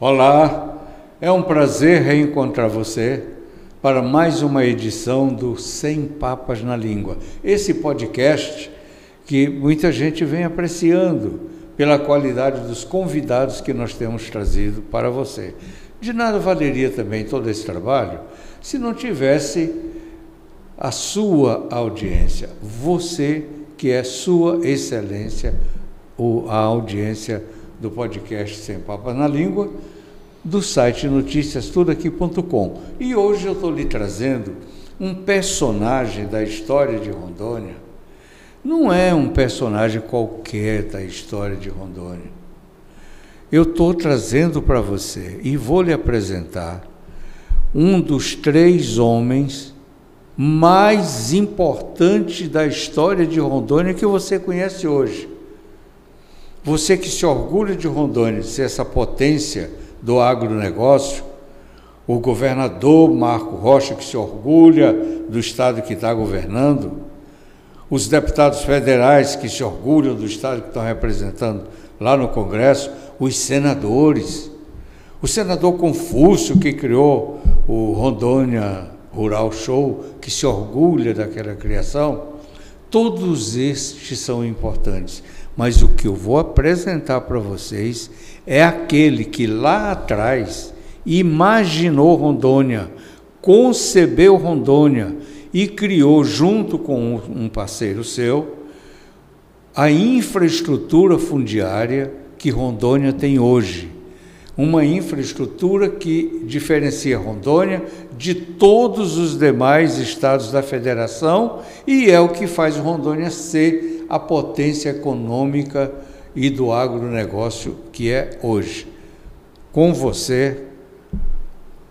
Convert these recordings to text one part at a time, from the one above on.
Olá, é um prazer reencontrar você para mais uma edição do Sem Papas na Língua. Esse podcast que muita gente vem apreciando pela qualidade dos convidados que nós temos trazido para você. De nada valeria também todo esse trabalho se não tivesse a sua audiência, você que é sua excelência, ou a audiência do podcast Sem Papas na Língua, do site noticiastudaqui.com. E hoje eu estou lhe trazendo um personagem da história de Rondônia. Não é um personagem qualquer da história de Rondônia. Eu estou trazendo para você e vou lhe apresentar um dos 3 homens mais importantes da história de Rondônia que você conhece hoje. Você que se orgulha de Rondônia, de ser essa potência do agronegócio, o governador Marco Rocha, que se orgulha do estado que está governando, os deputados federais que se orgulham do estado que estão representando lá no Congresso, os senadores, o senador Confúcio, que criou o Rondônia Rural Show, que se orgulha daquela criação, todos estes são importantes. Mas o que eu vou apresentar para vocês é aquele que lá atrás imaginou Rondônia, concebeu Rondônia e criou, junto com um parceiro seu, a infraestrutura fundiária que Rondônia tem hoje. Uma infraestrutura que diferencia Rondônia de todos os demais estados da federação e é o que faz Rondônia ser a potência econômica e do agronegócio que é hoje. Com você,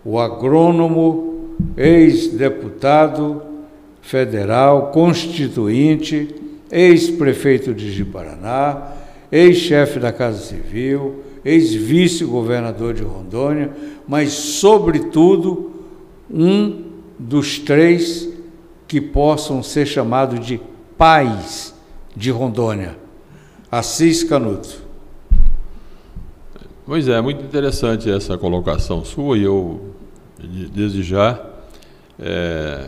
o agrônomo, ex-deputado federal, constituinte, ex-prefeito de Ji-Paraná, ex-chefe da Casa Civil, ex-vice-governador de Rondônia, mas, sobretudo, um dos 3 que possam ser chamados de pais de Rondônia, Assis Canuto. Pois é, muito interessante essa colocação sua e eu, desde já,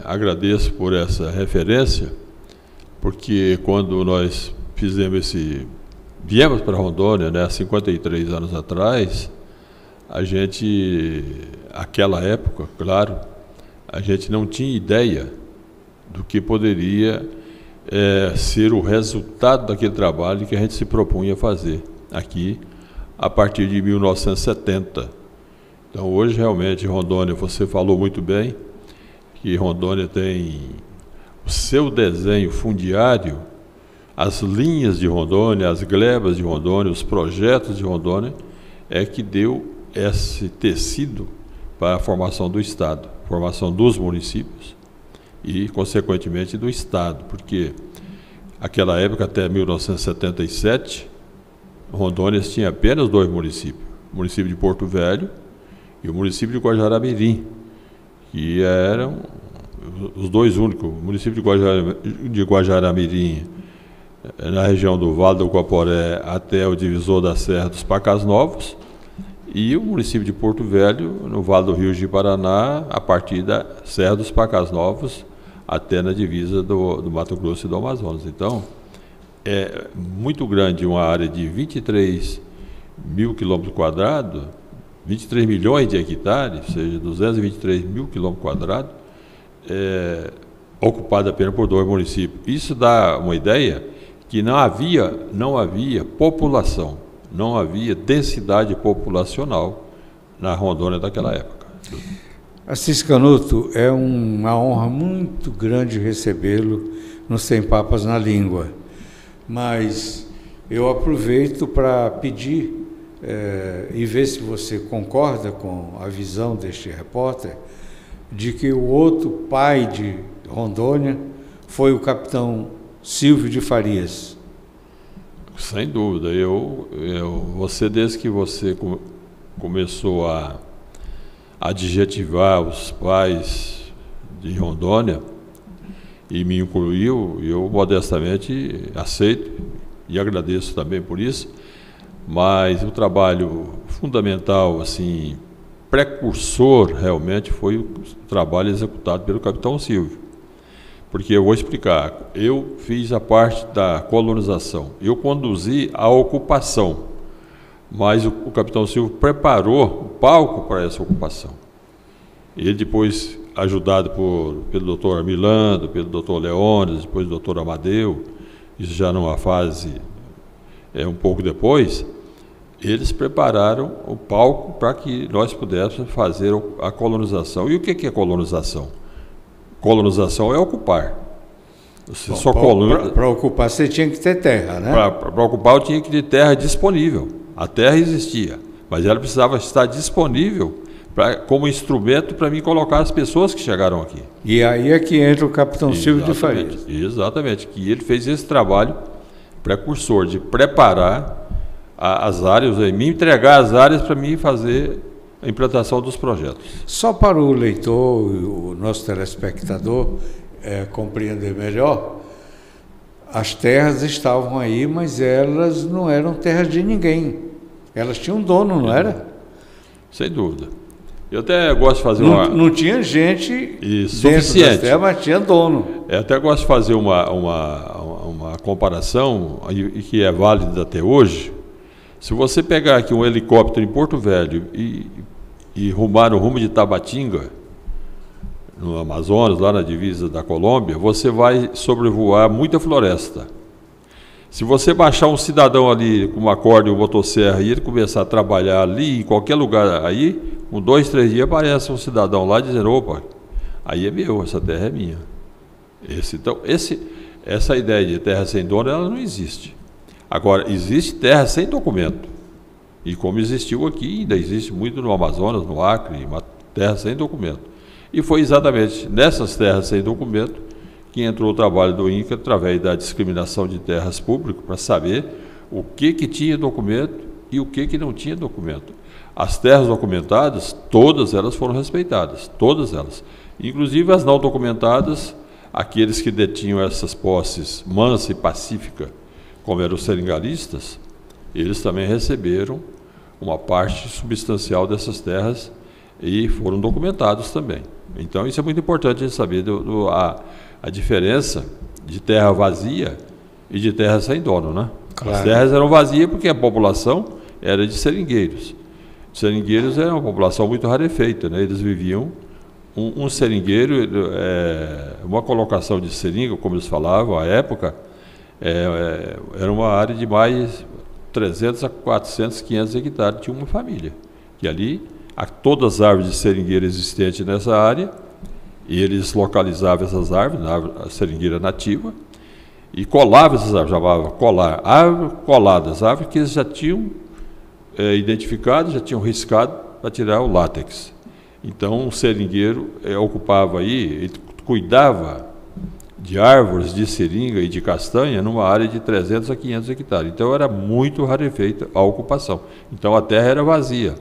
agradeço por essa referência, porque quando nós viemos para Rondônia, né, há 53 anos atrás, aquela época, claro, a gente não tinha ideia do que poderia ser o resultado daquele trabalho que a gente se propunha fazer aqui a partir de 1970. Então, hoje, realmente, Rondônia, você falou muito bem, que Rondônia tem o seu desenho fundiário, as linhas de Rondônia, as glebas de Rondônia, os projetos de Rondônia, é que deu esse tecido para a formação do Estado, formação dos municípios e, consequentemente, do Estado, porque naquela época, até 1977, Rondônia tinha apenas 2 municípios, o município de Porto Velho e o município de Guajará-Mirim, que eram os 2 únicos. O município de Guajará-Mirim, na região do Vale do Guaporé até o divisor da Serra dos Pacás Novos, e o município de Porto Velho, no Vale do Rio Ji-Paraná, a partir da Serra dos Pacás Novos, até na divisa do Mato Grosso e do Amazonas. Então, é muito grande, uma área de 23 mil quilômetros quadrados, 23 milhões de hectares, ou seja, 223 mil quilômetros quadrados, ocupada apenas por 2 municípios. Isso dá uma ideia que não havia população, não havia densidade populacional na Rondônia daquela época. Assis Canuto, é uma honra muito grande recebê-lo no Sem Papas na Língua, mas eu aproveito para pedir e ver se você concorda com a visão deste repórter de que o outro pai de Rondônia foi o capitão Silvio de Farias. Sem dúvida. Você, desde que você começou a adjetivar os pais de Rondônia e me incluiu, eu modestamente aceito e agradeço também por isso, mas o trabalho fundamental, assim, precursor realmente foi o trabalho executado pelo capitão Silvio. Porque eu vou explicar, eu fiz a parte da colonização, eu conduzi a ocupação, mas o capitão Silvio preparou o palco para essa ocupação. Ele depois, ajudado pelo doutor Armilando, pelo doutor Leônidas, depois do doutor Amadeu, isso já numa fase um pouco depois, eles prepararam o palco para que nós pudéssemos fazer a colonização. E o que é colonização? Colonização é ocupar. Para ocupar você tinha que ter terra, né? Para ocupar eu tinha que ter terra disponível. A terra existia, mas ela precisava estar disponível como instrumento para mim colocar as pessoas que chegaram aqui. E aí é que entra o capitão Silvio de Farias. Exatamente, que ele fez esse trabalho precursor de preparar as áreas, me entregar as áreas para mim fazer a implantação dos projetos. Só para o leitor, o nosso telespectador compreender melhor, as terras estavam aí, mas elas não eram terras de ninguém. Elas tinham dono, não era? Sem dúvida. Eu até gosto de fazer Não tinha gente suficiente, das terras, mas tinha dono. Eu até gosto de fazer uma comparação e que é válida até hoje. Se você pegar aqui um helicóptero em Porto Velho e rumar no rumo de Tabatinga, no Amazonas, lá na divisa da Colômbia, você vai sobrevoar muita floresta. Se você baixar um cidadão ali com uma corda e uma motosserra e ele começar a trabalhar ali, em qualquer lugar aí, com 2, 3 dias aparece um cidadão lá dizendo, opa, aí é meu, essa terra é minha. Essa ideia de terra sem dono, ela não existe. Agora, existe terra sem documento. E como existiu aqui, ainda existe muito no Amazonas, no Acre, uma terra sem documento. E foi exatamente nessas terras sem documento que entrou o trabalho do INCRA através da discriminação de terras públicas para saber o que tinha documento e o que não tinha documento. As terras documentadas, todas elas foram respeitadas, todas elas. Inclusive as não documentadas, aqueles que detinham essas posses mansa e pacífica, como eram os seringalistas, eles também receberam uma parte substancial dessas terras e foram documentados também. Então isso é muito importante a gente saber a diferença de terra vazia e de terra sem dono, né? Claro. As terras eram vazias porque a população era de seringueiros. Seringueiros era uma população muito rarefeita, né? Eles viviam um seringueiro, uma colocação de seringa, como eles falavam à época, era uma área de mais 300 a 400, 500 hectares, tinha uma família. Que ali, todas as árvores de seringueira existentes nessa área, e eles localizavam essas árvores, a seringueira nativa, e colavam essas árvores, chamava colar, árvores coladas, árvores que eles já tinham identificado, já tinham riscado para tirar o látex. Então, o seringueiro ocupava aí, ele cuidava de árvores de seringa e de castanha numa área de 300 a 500 hectares. Então, era muito rarefeita a ocupação. Então, a terra era vazia,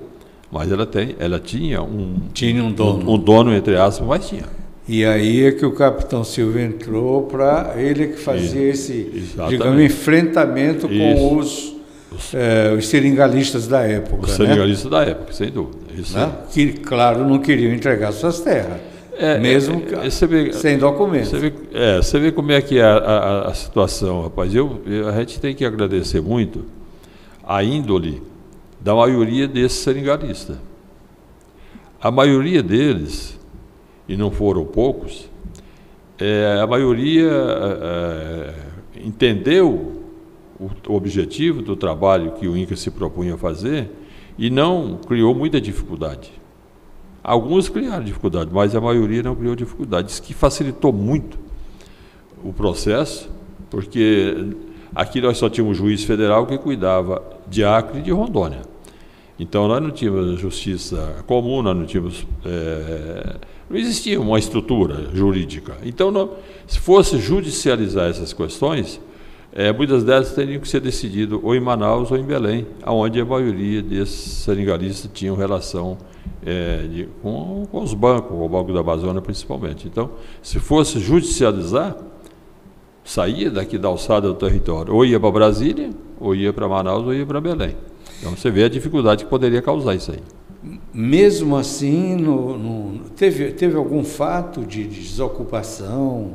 mas ela tinha um dono. Um dono, entre aspas, mas tinha. E aí é que o capitão Silvio entrou para ele que fazia esse, digamos, enfrentamento com os seringalistas da época. Os seringalistas da época, sem dúvida. Isso, né? Que, claro, não queriam entregar suas terras, mesmo sem documento. Você vê como é que é a situação, rapaz. A gente tem que agradecer muito a índole da maioria desses seringalistas. A maioria deles, e não foram poucos, a maioria entendeu o objetivo do trabalho que o INCRA se propunha a fazer e não criou muita dificuldade. Alguns criaram dificuldade, mas a maioria não criou dificuldade. Isso que facilitou muito o processo, porque aqui nós só tínhamos um juiz federal que cuidava de Acre e de Rondônia. Então nós não tínhamos justiça comum, nós não tínhamos... não existia uma estrutura jurídica. Então, se fosse judicializar essas questões, muitas delas teriam que ser decididas ou em Manaus ou em Belém, onde a maioria desses seringalistas tinham relação com os bancos, com o Banco da Amazônia principalmente. Então, se fosse judicializar, saía daqui da alçada do território, ou ia para Brasília, ou ia para Manaus, ou ia para Belém. Então você vê a dificuldade que poderia causar isso aí. Mesmo assim, teve algum fato de desocupação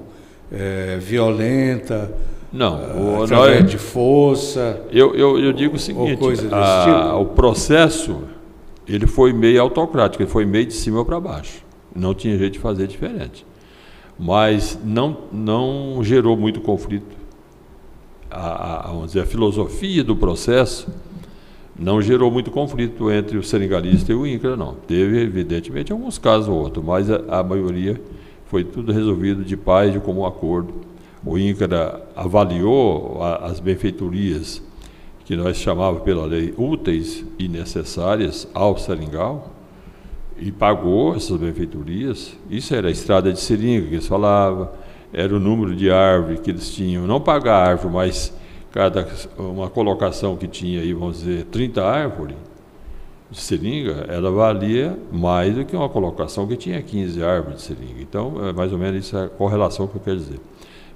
violenta? Não, através de força? Eu digo o seguinte, coisa desse tipo? O processo ele foi meio autocrático, ele foi meio de cima para baixo. Não tinha jeito de fazer diferente. Mas não gerou muito conflito. Vamos dizer, a filosofia do processo não gerou muito conflito entre o seringalista e o INCRA, não. Teve, evidentemente, alguns casos ou outros, mas a maioria foi tudo resolvido de paz, de comum acordo. O INCRA avaliou as benfeitorias que nós chamávamos pela lei úteis e necessárias ao seringal e pagou essas benfeitorias. Isso era a estrada de seringa que eles falavam, era o número de árvore que eles tinham, não pagar a árvore, mas uma colocação que tinha aí, vamos dizer, 30 árvores de seringa, ela valia mais do que uma colocação que tinha 15 árvores de seringa. Então, é mais ou menos isso a correlação que eu quero dizer.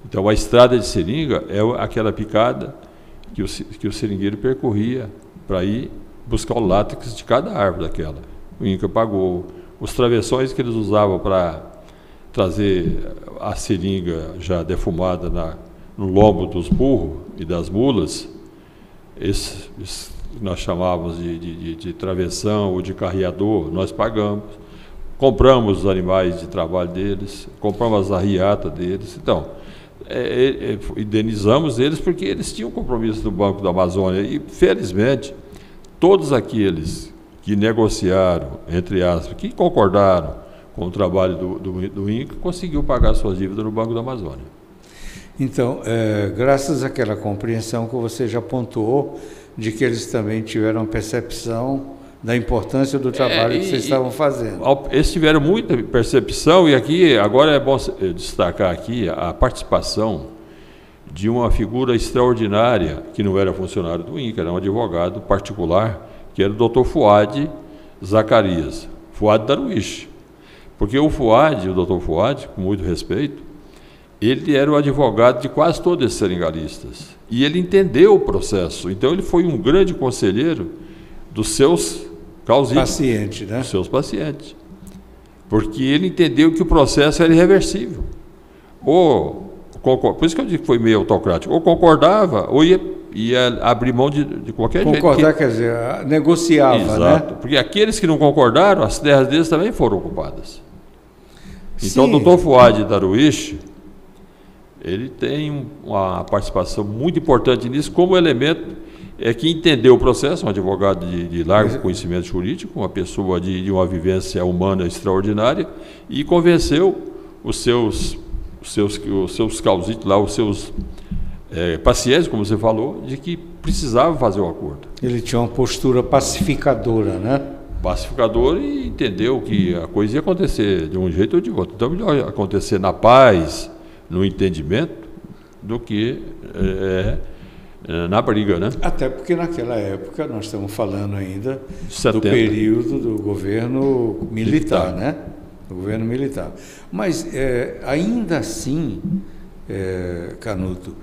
Então, a estrada de seringa é aquela picada que o seringueiro percorria para ir buscar o látex de cada árvore daquela. O INCRA pagou. Os travessões que eles usavam para trazer a seringa já defumada no lombo dos burros e das mulas, nós chamávamos de travessão ou de carreador, nós pagamos. Compramos os animais de trabalho deles, compramos as arriatas deles. Então, indenizamos eles porque eles tinham compromisso do Banco da Amazônia e, felizmente, todos aqueles que negociaram, entre aspas, que concordaram com o trabalho do INCRA, conseguiu pagar suas dívidas no Banco da Amazônia. Então, graças àquela compreensão que você já pontuou, de que eles também tiveram percepção da importância do trabalho que vocês estavam fazendo. Eles tiveram muita percepção, e aqui, agora é bom destacar aqui a participação de uma figura extraordinária, que não era funcionário do INCRA, era um advogado particular, que era o Dr. Fuad Zacarias, Fuad Darwish. Porque o Dr. Fuad, com muito respeito, ele era o advogado de quase todos esses seringalistas. E ele entendeu o processo. Então, ele foi um grande conselheiro dos seus pacientes, né? Dos seus pacientes. Porque ele entendeu que o processo era irreversível. Por isso que eu digo que foi meio autocrático. Ou concordava, ou ia abrir mão de qualquer jeito. Concordar quer dizer, negociava, exato, né? Porque aqueles que não concordaram, as terras deles também foram ocupadas. Então, Sim. o Dr. Fuad Darwish, ele tem uma participação muito importante nisso, como elemento que entendeu o processo, um advogado de largo conhecimento jurídico, uma pessoa de uma vivência humana extraordinária, e convenceu os seus causitos lá, os seus pacientes, como você falou, de que precisava fazer o acordo. Ele tinha uma postura pacificadora, né? Pacificador, e entendeu que a coisa ia acontecer de um jeito ou de outro. Então, melhor acontecer na paz, no entendimento, do que na briga, né? Até porque naquela época, nós estamos falando ainda 70. do período do governo militar, né? Do governo militar. Mas, ainda assim, Canuto,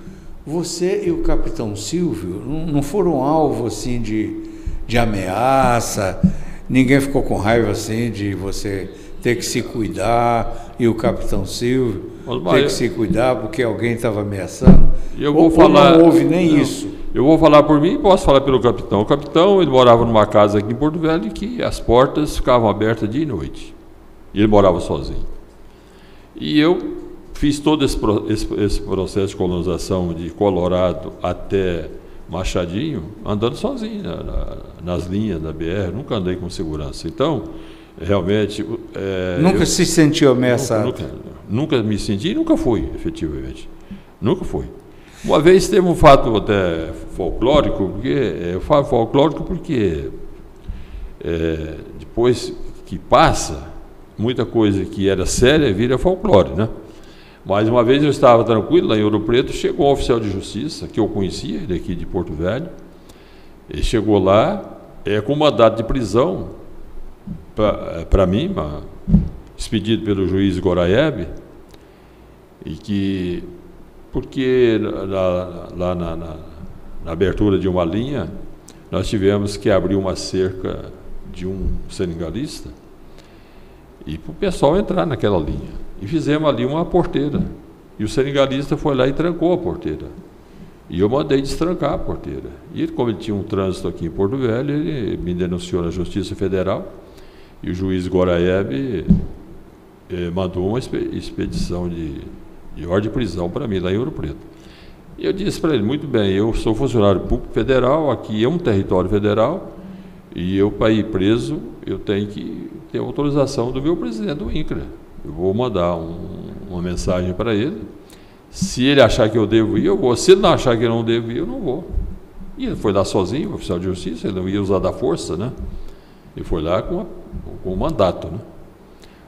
você e o capitão Silvio não foram alvo assim de ameaça? Ninguém ficou com raiva assim de você ter que se cuidar e o capitão Silvio ter que se cuidar porque alguém estava ameaçando? Ou não houve nem isso? Eu vou falar por mim e posso falar pelo capitão. O capitão, ele morava numa casa aqui em Porto Velho que as portas ficavam abertas dia e noite. E ele morava sozinho. E eu fiz todo esse processo de colonização de Colorado até Machadinho, andando sozinho nas linhas da BR, nunca andei com segurança. Então, realmente... nunca se sentiu ameaçado? Nunca me senti e nunca fui, efetivamente. Nunca fui. Uma vez teve um fato até folclórico, eu falo folclórico porque depois que passa, muita coisa que era séria vira folclore, né? Mas uma vez eu estava tranquilo lá em Ouro Preto, chegou um oficial de justiça, que eu conhecia, ele aqui de Porto Velho, ele chegou lá com mandado de prisão para mim, expedido pelo juiz Goraeb, e que, porque lá na abertura de uma linha, nós tivemos que abrir uma cerca de um seringalista e para o pessoal entrar naquela linha. E fizemos ali uma porteira. E o seringalista foi lá e trancou a porteira. E eu mandei destrancar a porteira. E ele, como ele tinha um trânsito aqui em Porto Velho, ele me denunciou na Justiça Federal e o juiz Goraeb mandou uma expedição de ordem de prisão para mim, lá em Ouro Preto. E eu disse para ele, muito bem, eu sou funcionário público federal, aqui é um território federal, e eu, para ir preso, eu tenho que ter autorização do meu presidente do INCRA. Eu vou mandar uma mensagem para ele. Se ele achar que eu devo ir, eu vou. Se ele não achar que eu não devo ir, eu não vou. E ele foi lá sozinho, oficial de justiça, ele não ia usar da força, né? Ele foi lá com o mandato, né?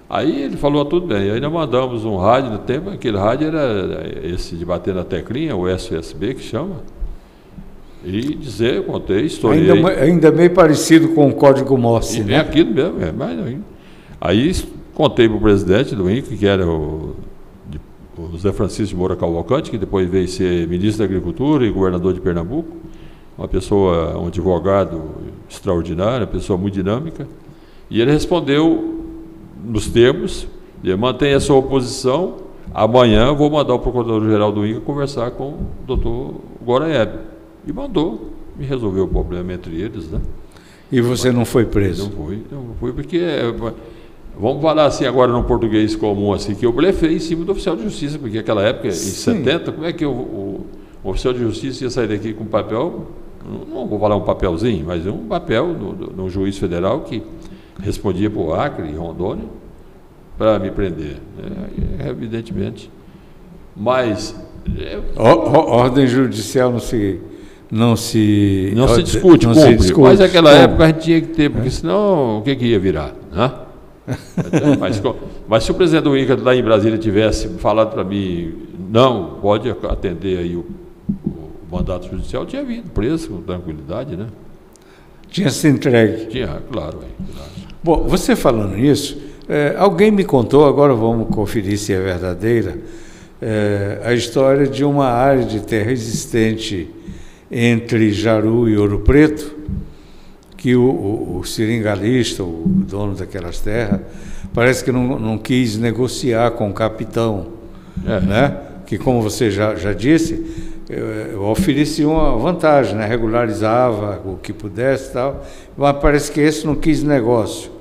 Aí ele falou, tudo bem. Aí nós mandamos um rádio no tempo, aquele rádio era esse de bater na teclinha, o SUSB que chama. E dizer, eu contei, estourei. Ainda meio parecido com o código Morse, né? É aquilo mesmo, mais ainda. Aí contei para o presidente do INCRA, que era o José Francisco de Moura Cavalcante, que depois veio ser ministro da Agricultura e governador de Pernambuco, uma pessoa, um advogado extraordinário, uma pessoa muito dinâmica, e ele respondeu nos termos, mantenha a sua oposição, amanhã eu vou mandar o procurador-geral do INCRA conversar com o doutor Goraeb. E mandou, e resolveu o problema entre eles, né? E você não foi preso? Não fui porque... Vamos falar assim agora no português comum, assim, que eu blefei em cima do oficial de justiça, porque naquela época, em 70, como é que o oficial de justiça ia sair daqui com papel, não vou falar um papelzinho, mas um papel no juiz federal que respondia para o Acre e Rondônia para me prender, evidentemente. Mas... ordem judicial não se discute, mas naquela época a gente tinha que ter, porque senão o que ia virar, né? Mas se o presidente do INCRA lá em Brasília tivesse falado para mim, não, pode atender aí o mandato judicial, eu tinha vindo preso com tranquilidade, né? Tinha se entregue. Tinha, claro. Bom, você falando isso, alguém me contou, agora vamos conferir se é verdadeira, a história de uma área de terra existente entre Jaru e Ouro Preto, que o seringalista, o dono daquelas terras, parece que não quis negociar com o capitão, né? Que, como você já disse, oferecia uma vantagem, né? Regularizava o que pudesse e tal, mas parece que esse não quis negócio.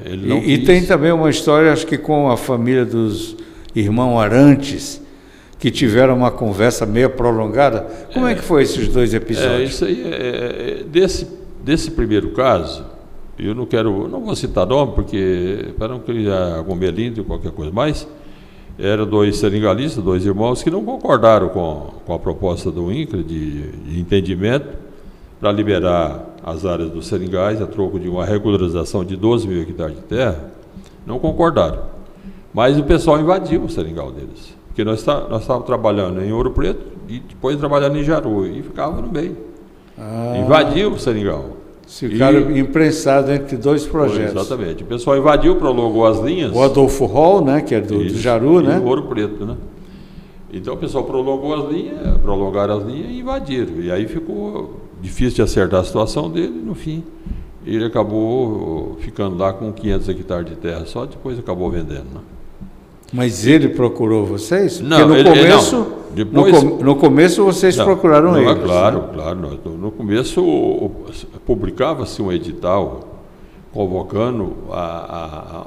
Ele não quis. E tem também uma história, acho que com a família dos irmãos Arantes, que tiveram uma conversa meio prolongada. Como é que foi esses dois episódios? Isso aí, desse primeiro caso, eu não vou citar nome, porque para não criar algum melindre ou qualquer coisa, mas eram dois seringalistas, dois irmãos, que não concordaram com a proposta do INCRA de entendimento para liberar as áreas dos seringais a troco de uma regularização de 12 mil hectares de terra. Não concordaram. Mas o pessoal invadiu o seringal deles. Porque nós estávamos trabalhando em Ouro Preto e depois trabalhando em Jaru, e ficava no meio. Invadiu o seringal. Ficaram imprensados entre dois projetos. Exatamente. O pessoal invadiu, prolongou as linhas. O Adolfo Hall, né, que é do Jaru, né? E o Ouro Preto, né? Então o pessoal prolongaram as linhas e invadiram. E aí ficou difícil de acertar a situação dele, no fim. Ele acabou ficando lá com 500 hectares de terra só, depois acabou vendendo, né? Mas ele procurou vocês? Não, porque no começo, não. Depois, no começo vocês procuraram ele. Claro. No começo publicava-se um edital convocando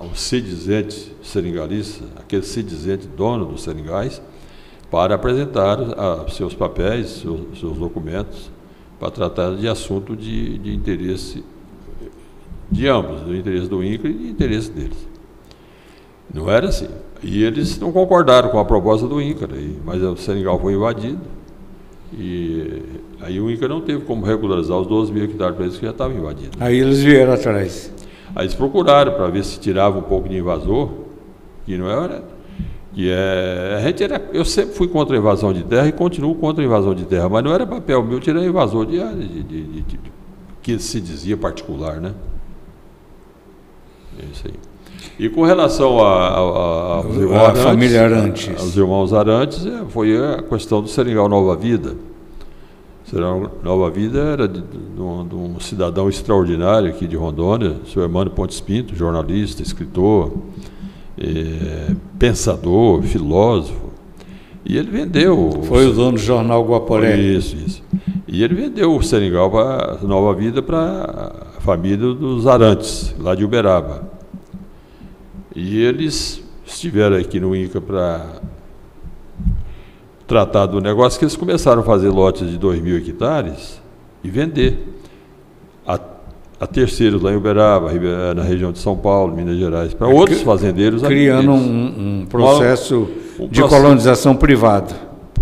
o sedizente seringalista, aquele sedizente dono dos seringais, para apresentar seus papéis, seus documentos, para tratar de assunto de interesse de ambos, do interesse do INCRA e do interesse deles. Não era assim. E eles não concordaram com a proposta do INCRA, mas o seringal foi invadido. E aí o INCRA não teve como regularizar os 12 mil hectares para eles que já estavam invadidos. Aí eles vieram atrás. Aí eles procuraram para ver se tirava um pouco de invasor, que não era. Eu sempre fui contra a invasão de terra e continuo contra a invasão de terra, mas não era papel meu tirar invasor de área que se dizia particular, né? É isso aí. E com relação aos irmãos família Arantes, aos irmãos Arantes, foi a questão do Seringal Nova Vida. O Serengal Nova Vida era de um cidadão extraordinário aqui de Rondônia, o senhor Hermano Pontes Pinto, jornalista, escritor, pensador, filósofo. E ele vendeu... Foi o dono do jornal Guaporé. Isso. E ele vendeu o Serengal para Nova Vida para a família dos Arantes, lá de Uberaba. E eles estiveram aqui no INCRA para tratar do negócio, que eles começaram a fazer lotes de 2.000 hectares e vender a terceiros lá em Uberaba, na região de São Paulo, Minas Gerais, para outros fazendeiros. Criando um processo de colonização privada.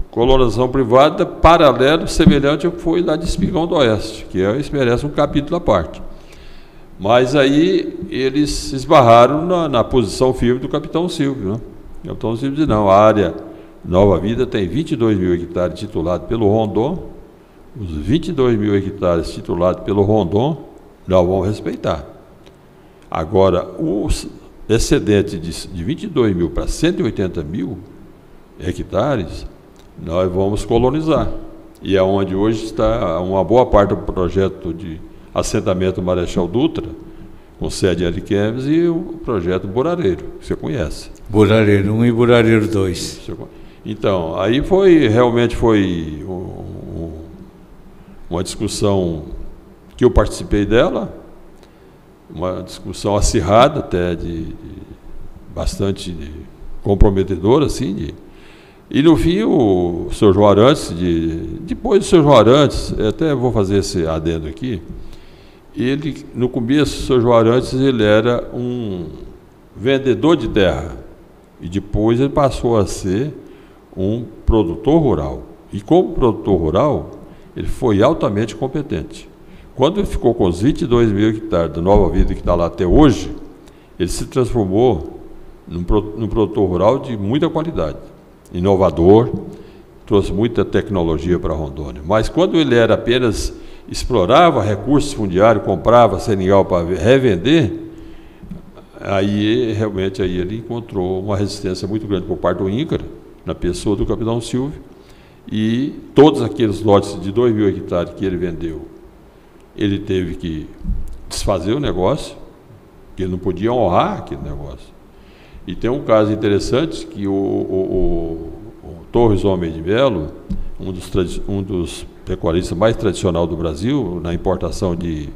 Colonização privada paralelo, semelhante ao que foi lá de Espigão do Oeste, que isso merece um capítulo à parte. Mas aí eles esbarraram na posição firme do capitão Silvio. Né? O capitão Silvio disse, não, a área Nova Vida tem 22.000 hectares titulados pelo Rondon, os 22.000 hectares titulados pelo Rondon, nós vamos respeitar. Agora, o excedente de 22.000 para 180.000 hectares, nós vamos colonizar. E é onde hoje está uma boa parte do projeto de assentamento Marechal Dutra, com sede em Ariquemes, e o projeto Burareiro, que você conhece. Burareiro 1 e Burareiro 2. Então, aí realmente foi uma discussão que eu participei dela, uma discussão acirrada, até bastante comprometedora, assim, e no fim o Sr. João Arantes, depois do Sr. João Arantes, até vou fazer esse adendo aqui, ele, no começo, o Sr. João Arantes, ele era um vendedor de terra, e depois ele passou a ser um produtor rural. E como produtor rural, ele foi altamente competente. Quando ele ficou com os 22.000 hectares da Nova Vida, que está lá até hoje, ele se transformou num produtor rural de muita qualidade, inovador, trouxe muita tecnologia para Rondônia. Mas quando ele era apenas, explorava recursos fundiários, comprava seringal para revender, aí realmente ele encontrou uma resistência muito grande por parte do INCRA, na pessoa do capitão Silvio, e todos aqueles lotes de 2.000 hectares que ele vendeu, ele teve que desfazer o negócio, que ele não podia honrar aquele negócio. E tem um caso interessante que o Torres Homem de Melo, um dos pecuaristas mais tradicional do Brasil, na importação de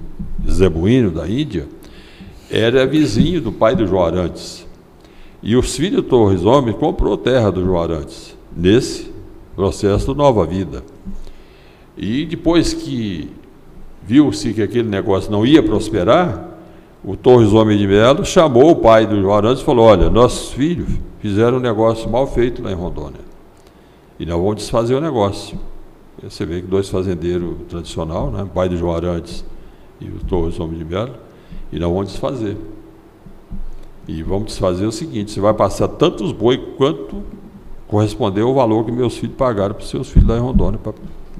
zebuíno da Índia, era vizinho do pai do João Arantes. E os filhos do Torres Homem comprou terra do João Arantes, nesse processo do Nova Vida. E depois que viu-se que aquele negócio não ia prosperar, o Torres Homem de Melo chamou o pai do João Arantes e falou, olha, nossos filhos fizeram um negócio mal feito lá em Rondônia, e nós vamos desfazer o negócio. E você vê que dois fazendeiros tradicionais, né, o pai do João Arantes e o Torres Homem de Melo, e nós vamos desfazer. E vamos desfazer o seguinte, você vai passar tantos boi quanto correspondeu ao valor que meus filhos pagaram para os seus filhos lá em Rondônia, para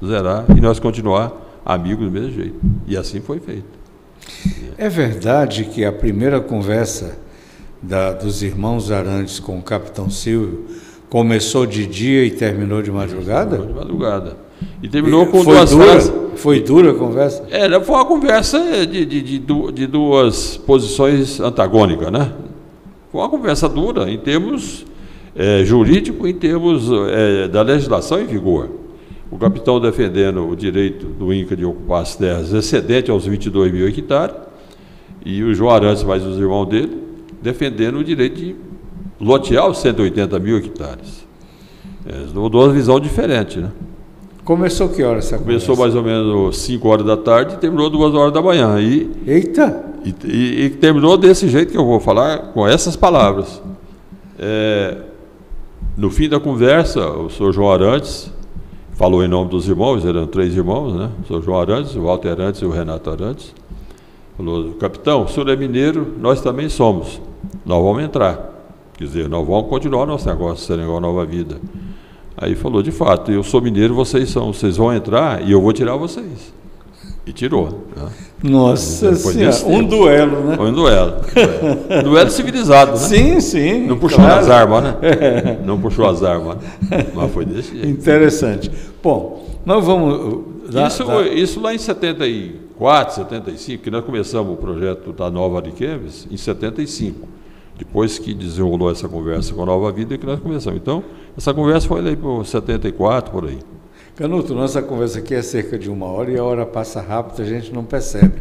zerar, e nós continuar amigos do mesmo jeito. E assim foi feito. É verdade que a primeira conversa dos irmãos Arantes com o capitão Silvio começou de dia e terminou de madrugada? Terminou de madrugada. E terminou com duas frases. Foi dura a conversa? Foi uma conversa de duas posições antagônicas, né? Foi uma conversa dura em termos jurídicos, em termos da legislação em vigor. O capitão defendendo o direito do INCRA de ocupar as terras excedente aos 22.000 hectares, e o João Arantes, mais os irmãos dele, defendendo o direito de lotear os 180.000 hectares. Duas visões diferentes, né? Começou que hora essa conversa? Começou mais ou menos 5 horas da tarde e terminou 2 horas da manhã. Eita! E terminou desse jeito que eu vou falar, com essas palavras. No fim da conversa, o senhor João Arantes falou em nome dos irmãos, eram 3 irmãos, né? O senhor João Arantes, o Walter Arantes e o Renato Arantes. Falou, capitão, o senhor é mineiro, nós também somos. Nós vamos entrar. Quer dizer, nós vamos continuar nosso negócio, Serengal Nova Vida. Aí falou, de fato, eu sou mineiro, vocês vão entrar e eu vou tirar vocês. E tirou. Né? Nossa Senhora, um duelo, né? Foi um duelo. Duelo civilizado, né? Sim, sim. Não puxou as armas, né? Não puxou as armas. Mas foi desse jeito. Interessante. Bom, nós vamos Isso lá em 74, 75, que nós começamos o projeto da Nova Ariquemes, em 75. Depois que desenrolou essa conversa com a Nova Vida, que nós começamos. Então, essa conversa foi lá por 74, por aí. Canuto, nossa conversa aqui é cerca de 1 hora e a hora passa rápido, a gente não percebe.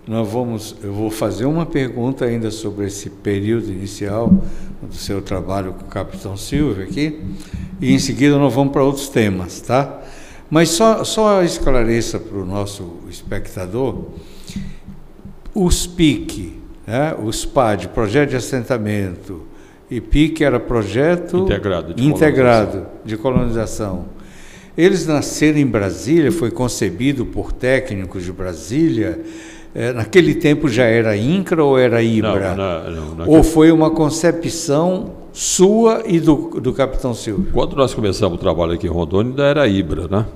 Eu vou fazer uma pergunta ainda sobre esse período inicial do seu trabalho com o Capitão Silvio aqui, e em seguida nós vamos para outros temas, tá? Mas só esclareça para o nosso espectador, os PIC, né? Os PAD, Projeto de Assentamento, e PIC era Projeto Integrado de Colonização. Eles nasceram em Brasília, foi concebido por técnicos de Brasília. Naquele tempo já era INCRA ou era IBRA? Não, ou foi uma concepção sua e do Capitão Silvio? Quando nós começamos o trabalho aqui em Rondônia, ainda era IBRA, né?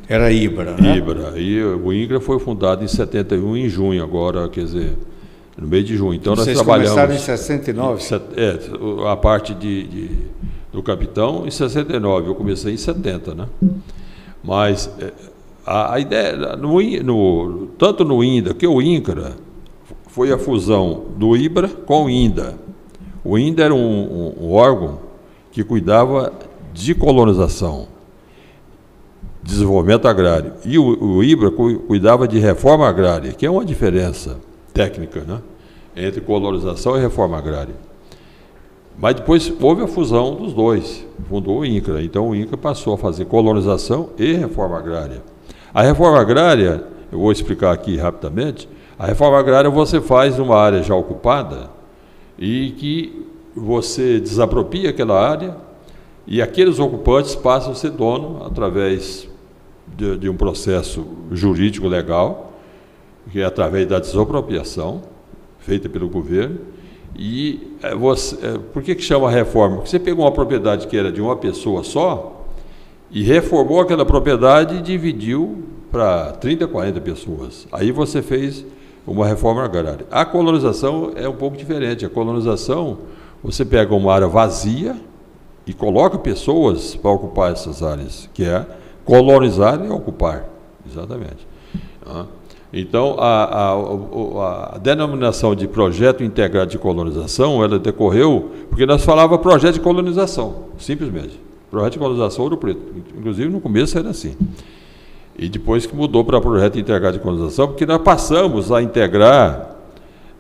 Era IBRA, né? IBRA. E o INCRA foi fundado em 71, em junho agora, quer dizer, no mês de junho. Então vocês nós trabalhamos... começaram em 69? A parte do Capitão em 69, eu comecei em 70, né? Mas a ideia, tanto no INDA, que o INCRA foi a fusão do IBRA com o INDA. O INDA era um órgão que cuidava de colonização, desenvolvimento agrário, e o IBRA cuidava de reforma agrária, que é uma diferença técnica, né, entre colonização e reforma agrária. Mas depois houve a fusão dos dois, fundou o INCRA. Então o INCRA passou a fazer colonização e reforma agrária. A reforma agrária, eu vou explicar aqui rapidamente, a reforma agrária você faz numa área já ocupada e que você desapropria aquela área e aqueles ocupantes passam a ser dono através de um processo jurídico legal, que é através da desapropriação feita pelo governo. E por que chama reforma? Porque você pegou uma propriedade que era de uma pessoa só e reformou aquela propriedade e dividiu para 30, 40 pessoas. Aí você fez uma reforma agrária. A colonização é um pouco diferente. A colonização, você pega uma área vazia e coloca pessoas para ocupar essas áreas, que é colonizar e ocupar. Exatamente. Então, a denominação de projeto integrado de colonização, ela decorreu porque nós falávamos projeto de colonização, simplesmente. Projeto de colonização Ouro Preto. Inclusive, no começo era assim. E depois que mudou para projeto integrado de colonização, porque nós passamos a integrar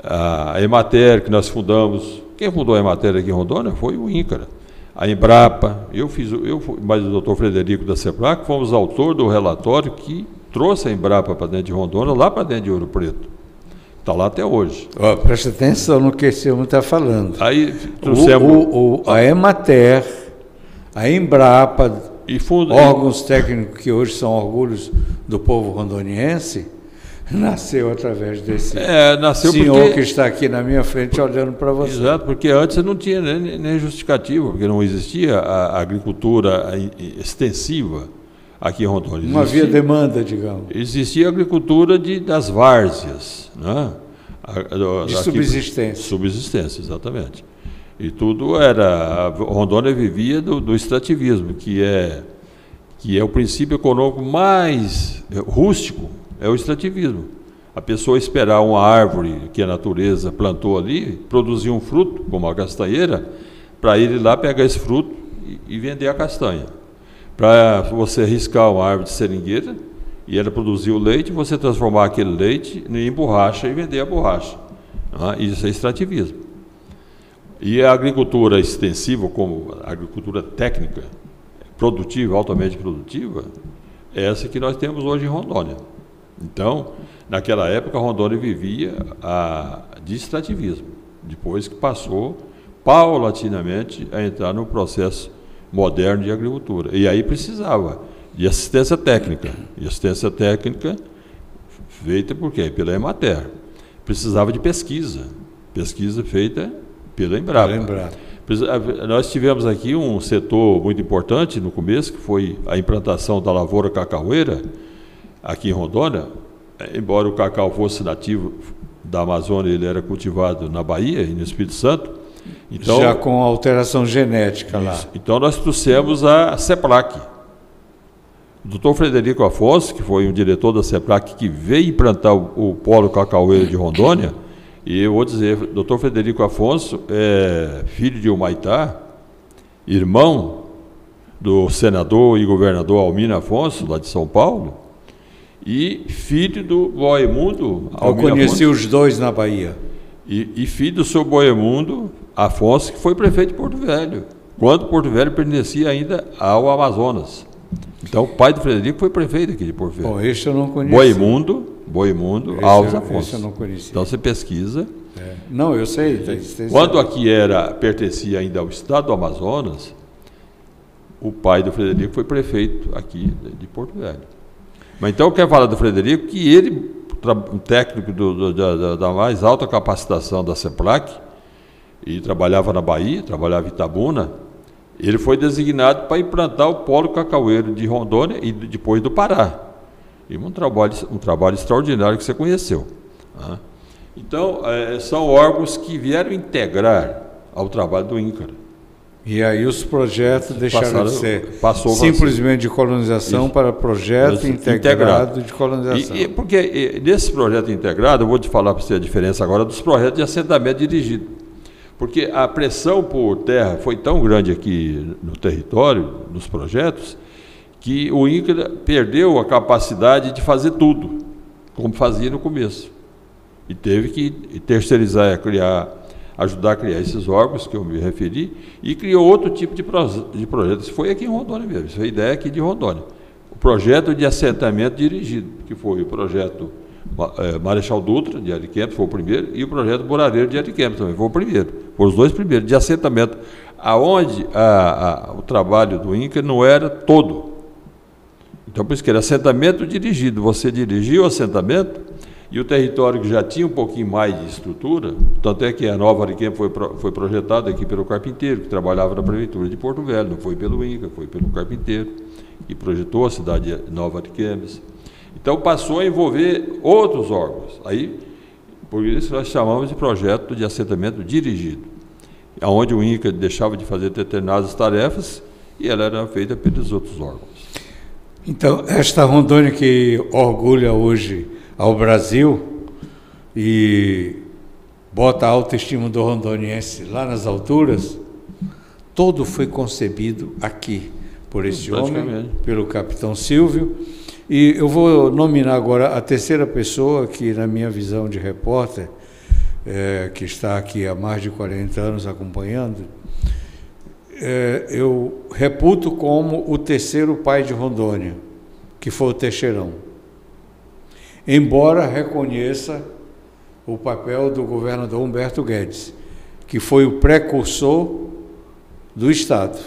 a Emater, que nós fundamos. Quem fundou a Emater aqui em Rondônia foi o INCRA. A Embrapa, mas o doutor Frederico da CEPLAC, fomos autor do relatório que trouxe a Embrapa para dentro de Rondônia, lá para dentro de Ouro Preto. Está lá até hoje. Presta atenção no que esse homem está falando. Aí trouxemos a Emater, a Embrapa, órgãos técnicos que hoje são orgulhos do povo rondoniense, nasceu através desse senhor que está aqui na minha frente olhando para você. Exato, porque antes não tinha nem justificativa, porque não existia a agricultura extensiva aqui em Rondônia. Não havia demanda, digamos. Existia a agricultura das várzeas, né? De subsistência. Subsistência, exatamente. E tudo era... Rondônia vivia do extrativismo, que é o princípio econômico mais rústico, é o extrativismo. A pessoa esperar uma árvore que a natureza plantou ali, produzir um fruto, como a castanheira, para ir lá pegar esse fruto e vender a castanha. Para você riscar uma árvore de seringueira e ela produzir o leite, você transformar aquele leite em borracha e vender a borracha. Isso é extrativismo. E a agricultura extensiva, como a agricultura técnica, produtiva, altamente produtiva, é essa que nós temos hoje em Rondônia. Então, naquela época, Rondônia vivia de extrativismo, depois que passou paulatinamente a entrar no processo moderno de agricultura. E aí precisava de assistência técnica. E assistência técnica feita por quê? Pela Emater. Precisava de pesquisa feita pela Embrapa. Nós tivemos aqui um setor muito importante no começo, que foi a implantação da lavoura cacaueira aqui em Rondônia. Embora o cacau fosse nativo da Amazônia, ele era cultivado na Bahia e no Espírito Santo. Então, já com alteração genética lá. Então nós trouxemos a CEPLAC. O doutor Frederico Afonso, que foi um diretor da CEPLAC, que veio implantar o polo cacaueiro de Rondônia, e eu vou dizer, doutor Frederico Afonso é filho de Humaitá, irmão do senador e governador Almino Afonso, lá de São Paulo, e filho do Boemundo Almino. Eu conheci os dois na Bahia. E filho do seu Boemundo Afonso, que foi prefeito de Porto Velho, quando Porto Velho pertencia ainda ao Amazonas. Então, o pai do Frederico foi prefeito aqui de Porto Velho. Bom, esse eu não conheci. Boemundo Alves Afonso. Esse eu não conheci. Então, você pesquisa. É. Não, eu sei. Quando aqui pertencia ainda ao estado do Amazonas, o pai do Frederico foi prefeito aqui de Porto Velho. Mas então, eu quero falar do Frederico, que ele, um técnico da mais alta capacitação da CEPLAC, e trabalhava na Bahia, trabalhava em Itabuna, ele foi designado para implantar o polo cacaueiro de Rondônia e depois do Pará. E um trabalho extraordinário que você conheceu. Né? Então, são órgãos que vieram integrar ao trabalho do INCRA. E aí os projetos deixaram de ser simplesmente de colonização isso, para projeto integrado de colonização. Porque nesse projeto integrado, eu vou te falar para você a diferença agora dos projetos de assentamento dirigido. Porque a pressão por terra foi tão grande aqui no território, nos projetos, que o INCRA perdeu a capacidade de fazer tudo, como fazia no começo. E teve que terceirizar, ajudar a criar esses órgãos que eu me referi, e criou outro tipo de projeto. Isso foi aqui em Rondônia mesmo, isso foi a ideia aqui de Rondônia. O projeto de assentamento dirigido, que foi o projeto Marechal Dutra, de Ariquemes, foi o primeiro, e o projeto Borareiro de Ariquemes também foi o primeiro. Foram os dois primeiros, de assentamento, aonde o trabalho do INCRA não era todo. Então, por isso que era assentamento dirigido. Você dirigia o assentamento e o território que já tinha um pouquinho mais de estrutura, tanto é que a Nova Ariquemes foi projetada aqui pelo carpinteiro, que trabalhava na prefeitura de Porto Velho, não foi pelo INCRA, foi pelo carpinteiro, que projetou a cidade de Nova Ariquemes. Então, passou a envolver outros órgãos. Aí, por isso nós chamamos de projeto de assentamento dirigido, onde o INCRA deixava de fazer determinadas tarefas e ela era feita pelos outros órgãos. Então, esta Rondônia que orgulha hoje ao Brasil e bota a autoestima do rondoniense lá nas alturas, todo foi concebido aqui, por esse homem, pelo capitão Silvio. E eu vou nominar agora a terceira pessoa que, na minha visão de repórter, que está aqui há mais de 40 anos acompanhando, eu reputo como o terceiro pai de Rondônia, que foi o Teixeirão. Embora reconheça o papel do governador Humberto Guedes, que foi o precursor do Estado.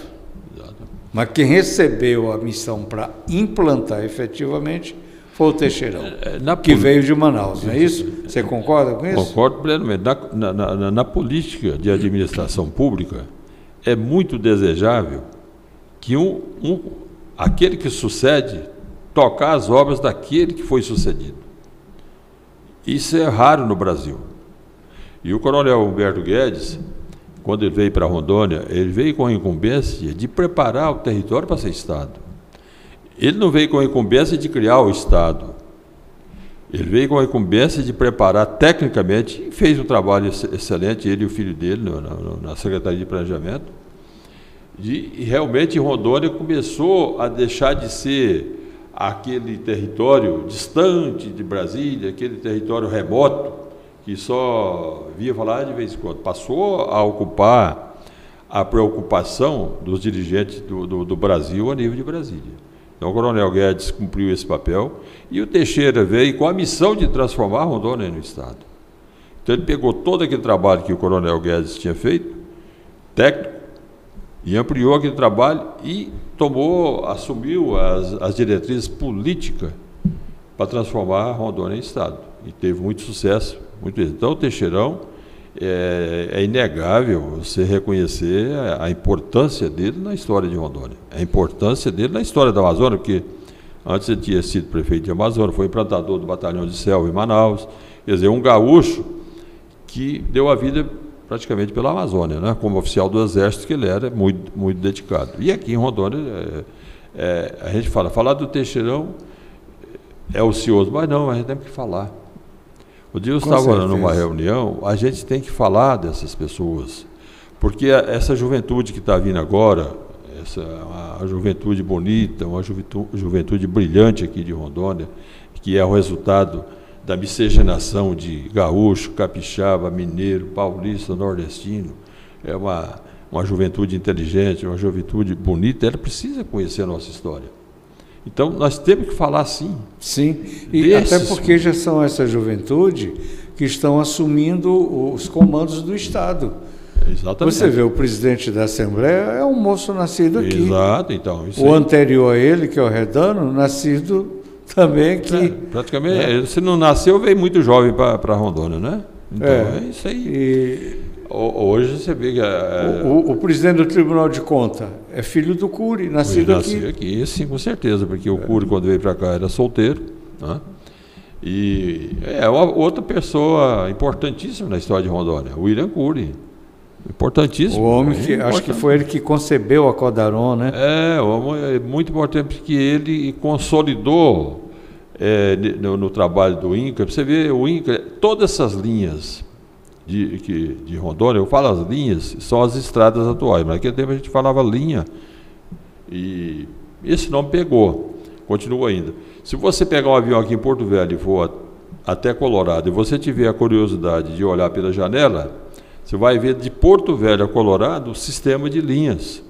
Mas quem recebeu a missão para implantar efetivamente foi o Teixeirão, que veio de Manaus, não é isso? Você concorda com isso? Concordo plenamente. Na política de administração pública, é muito desejável que aquele que sucede tocar as obras daquele que foi sucedido. Isso é raro no Brasil. E o coronel Humberto Guedes, quando ele veio para Rondônia, ele veio com a incumbência de preparar o território para ser Estado. Ele não veio com a incumbência de criar o Estado. Ele veio com a incumbência de preparar tecnicamente, e fez um trabalho excelente, ele e o filho dele, na Secretaria de Planejamento. E realmente Rondônia começou a deixar de ser aquele território distante de Brasília, aquele território remoto, que só via falar de vez em quando. Passou a ocupar a preocupação dos dirigentes do Brasil a nível de Brasília. Então, o coronel Guedes cumpriu esse papel e o Teixeira veio com a missão de transformar Rondônia no Estado. Então, ele pegou todo aquele trabalho que o coronel Guedes tinha feito, técnico, e ampliou aquele trabalho e assumiu as diretrizes políticas para transformar Rondônia em Estado. E teve muito sucesso. Então, o Teixeirão é inegável você reconhecer a importância dele na história de Rondônia, a importância dele na história da Amazônia, porque antes ele tinha sido prefeito de Amazônia, foi implantador do Batalhão de Selva em Manaus, quer dizer, um gaúcho que deu a vida praticamente pela Amazônia, né? Como oficial do Exército que ele era, muito, muito dedicado. E aqui em Rondônia a gente falar do Teixeirão é ocioso, mas não, a gente tem que falar. O dia eu estava numa reunião, a gente tem que falar dessas pessoas, porque essa juventude que está vindo agora, a juventude bonita, uma juventude brilhante aqui de Rondônia, que é o resultado da miscigenação de gaúcho, capixaba, mineiro, paulista, nordestino, é uma juventude inteligente, uma juventude bonita, ela precisa conhecer a nossa história. Então, nós temos que falar sim. Sim, e até porque já são essa juventude que estão assumindo os comandos do Estado. Exatamente. Você vê, o presidente da Assembleia é um moço nascido aqui. Exato, então. O anterior a ele, que é o Redano, nascido também aqui. Praticamente, se não nasceu, veio muito jovem para Rondônia, né? Então, é isso aí. Hoje você vê que o presidente do Tribunal de Contas é filho do Cury, nascido aqui. Sim, com certeza, porque o Cury, quando veio para cá, era solteiro, né? E é outra pessoa importantíssima na história de Rondônia, o William Cury. Importantíssimo. O homem que acho que foi ele que concebeu a Codaron, né? O homem é muito importante porque ele consolidou no trabalho do INCRA. Você vê o INCRA, todas essas linhas de Rondônia, eu falo as linhas, são as estradas atuais, mas naquele tempo a gente falava linha e esse nome pegou, continua ainda. Se você pegar um avião aqui em Porto Velho e for até Colorado e você tiver a curiosidade de olhar pela janela, você vai ver de Porto Velho a Colorado o sistema de linhas.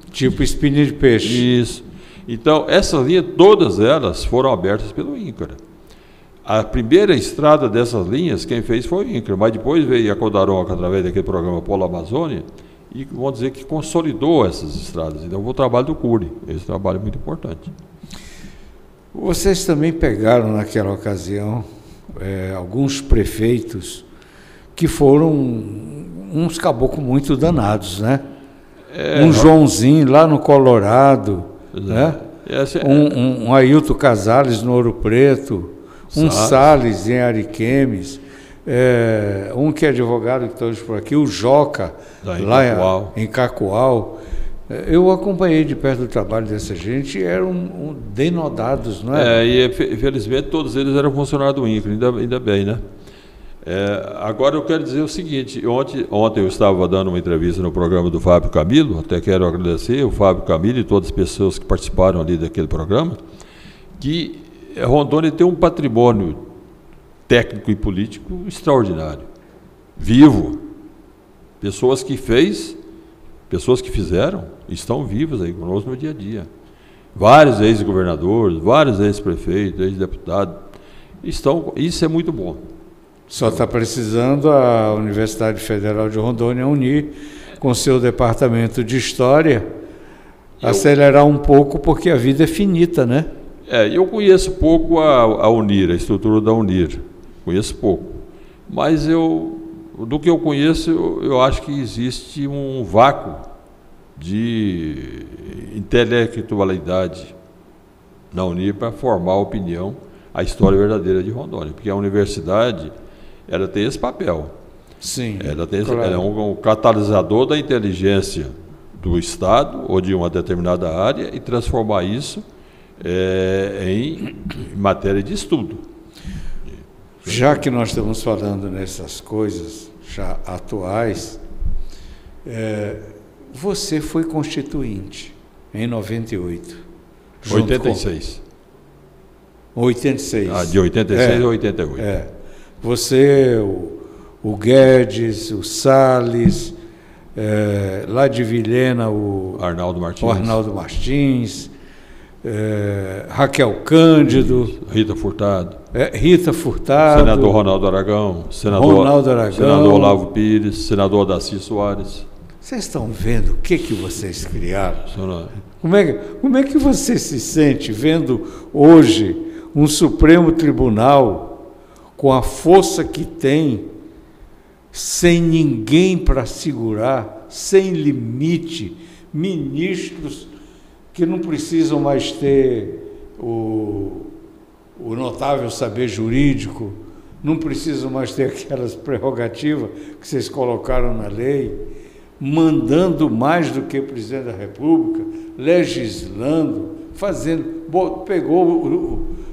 Tipo espinha de peixe. Isso. Então, essas linhas, todas elas foram abertas pelo INCRA. A primeira estrada dessas linhas, quem fez foi o INCRA, mas depois veio a Codaroca através daquele programa Polo Amazônia e vamos dizer que consolidou essas estradas. Então, o trabalho do Cury, esse trabalho é muito importante. Vocês também pegaram naquela ocasião alguns prefeitos que foram uns caboclos muito danados, né? Joãozinho lá no Colorado, né? Um Ailton Casales no Ouro Preto, um Salles em Ariquemes, um que é advogado que está hoje por aqui, o Joca, lá em Cacoal. Eu acompanhei de perto o trabalho dessa gente e eram denodados, não é? E infelizmente todos eles eram funcionários do INCRA, ainda bem, né? Agora eu quero dizer o seguinte, ontem eu estava dando uma entrevista no programa do Fábio Camilo, até quero agradecer o Fábio Camilo e todas as pessoas que participaram ali daquele programa, que Rondônia tem um patrimônio técnico e político extraordinário, vivo, pessoas que fizeram, estão vivas aí conosco no dia a dia, vários ex-governadores, vários ex-prefeitos, ex-deputados, isso é muito bom. Só está precisando a Universidade Federal de Rondônia unir com seu departamento de História, acelerar um pouco, porque a vida é finita, né? Eu conheço pouco a UNIR, a estrutura da UNIR, conheço pouco. Mas do que eu conheço, eu acho que existe um vácuo de intelectualidade na UNIR para formar a opinião, a história verdadeira de Rondônia, porque a universidade ela tem esse papel. Sim. Ela é um catalisador da inteligência do Estado ou de uma determinada área e transformar isso em matéria de estudo. Já que nós estamos falando nessas coisas já atuais, você foi constituinte em 98. 86. 86. De 86 a 88. Você, o Guedes, o Salles, lá de Vilhena, o Arnaldo Martins, Raquel Cândido, Rita Furtado, senador Ronaldo Aragão, senador Olavo Pires, senador Daci Soares. Vocês estão vendo o que vocês criaram? Como é que você se sente vendo hoje um Supremo Tribunal com a força que tem, sem ninguém para segurar, sem limite, ministros que não precisam mais ter o notável saber jurídico, não precisam mais ter aquelas prerrogativas que vocês colocaram na lei, mandando mais do que o presidente da República, legislando,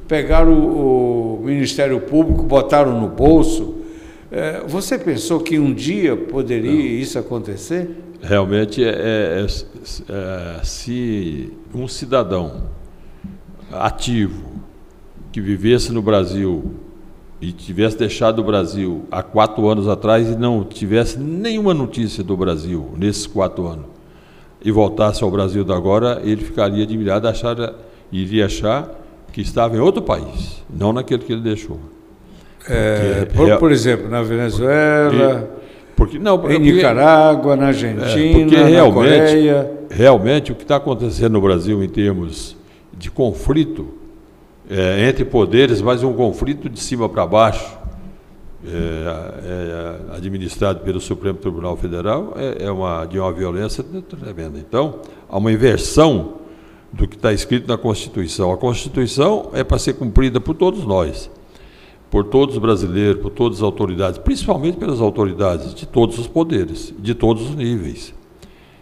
pegaram o Ministério Público, botaram no bolso. Você pensou que um dia poderia isso acontecer? Realmente, se um cidadão ativo que vivesse no Brasil e tivesse deixado o Brasil há 4 anos atrás e não tivesse nenhuma notícia do Brasil nesses 4 anos e voltasse ao Brasil de agora, ele ficaria admirado, iria achar que estava em outro país, não naquele que ele deixou. Por exemplo, na Venezuela, em Nicarágua, na Argentina, na Coreia. Realmente, o que está acontecendo no Brasil em termos de conflito entre poderes, mas um conflito de cima para baixo, administrado pelo Supremo Tribunal Federal, de uma violência tremenda. Então, há uma inversão do que está escrito na Constituição. A Constituição é para ser cumprida por todos nós, por todos os brasileiros, por todas as autoridades, principalmente pelas autoridades de todos os poderes, de todos os níveis.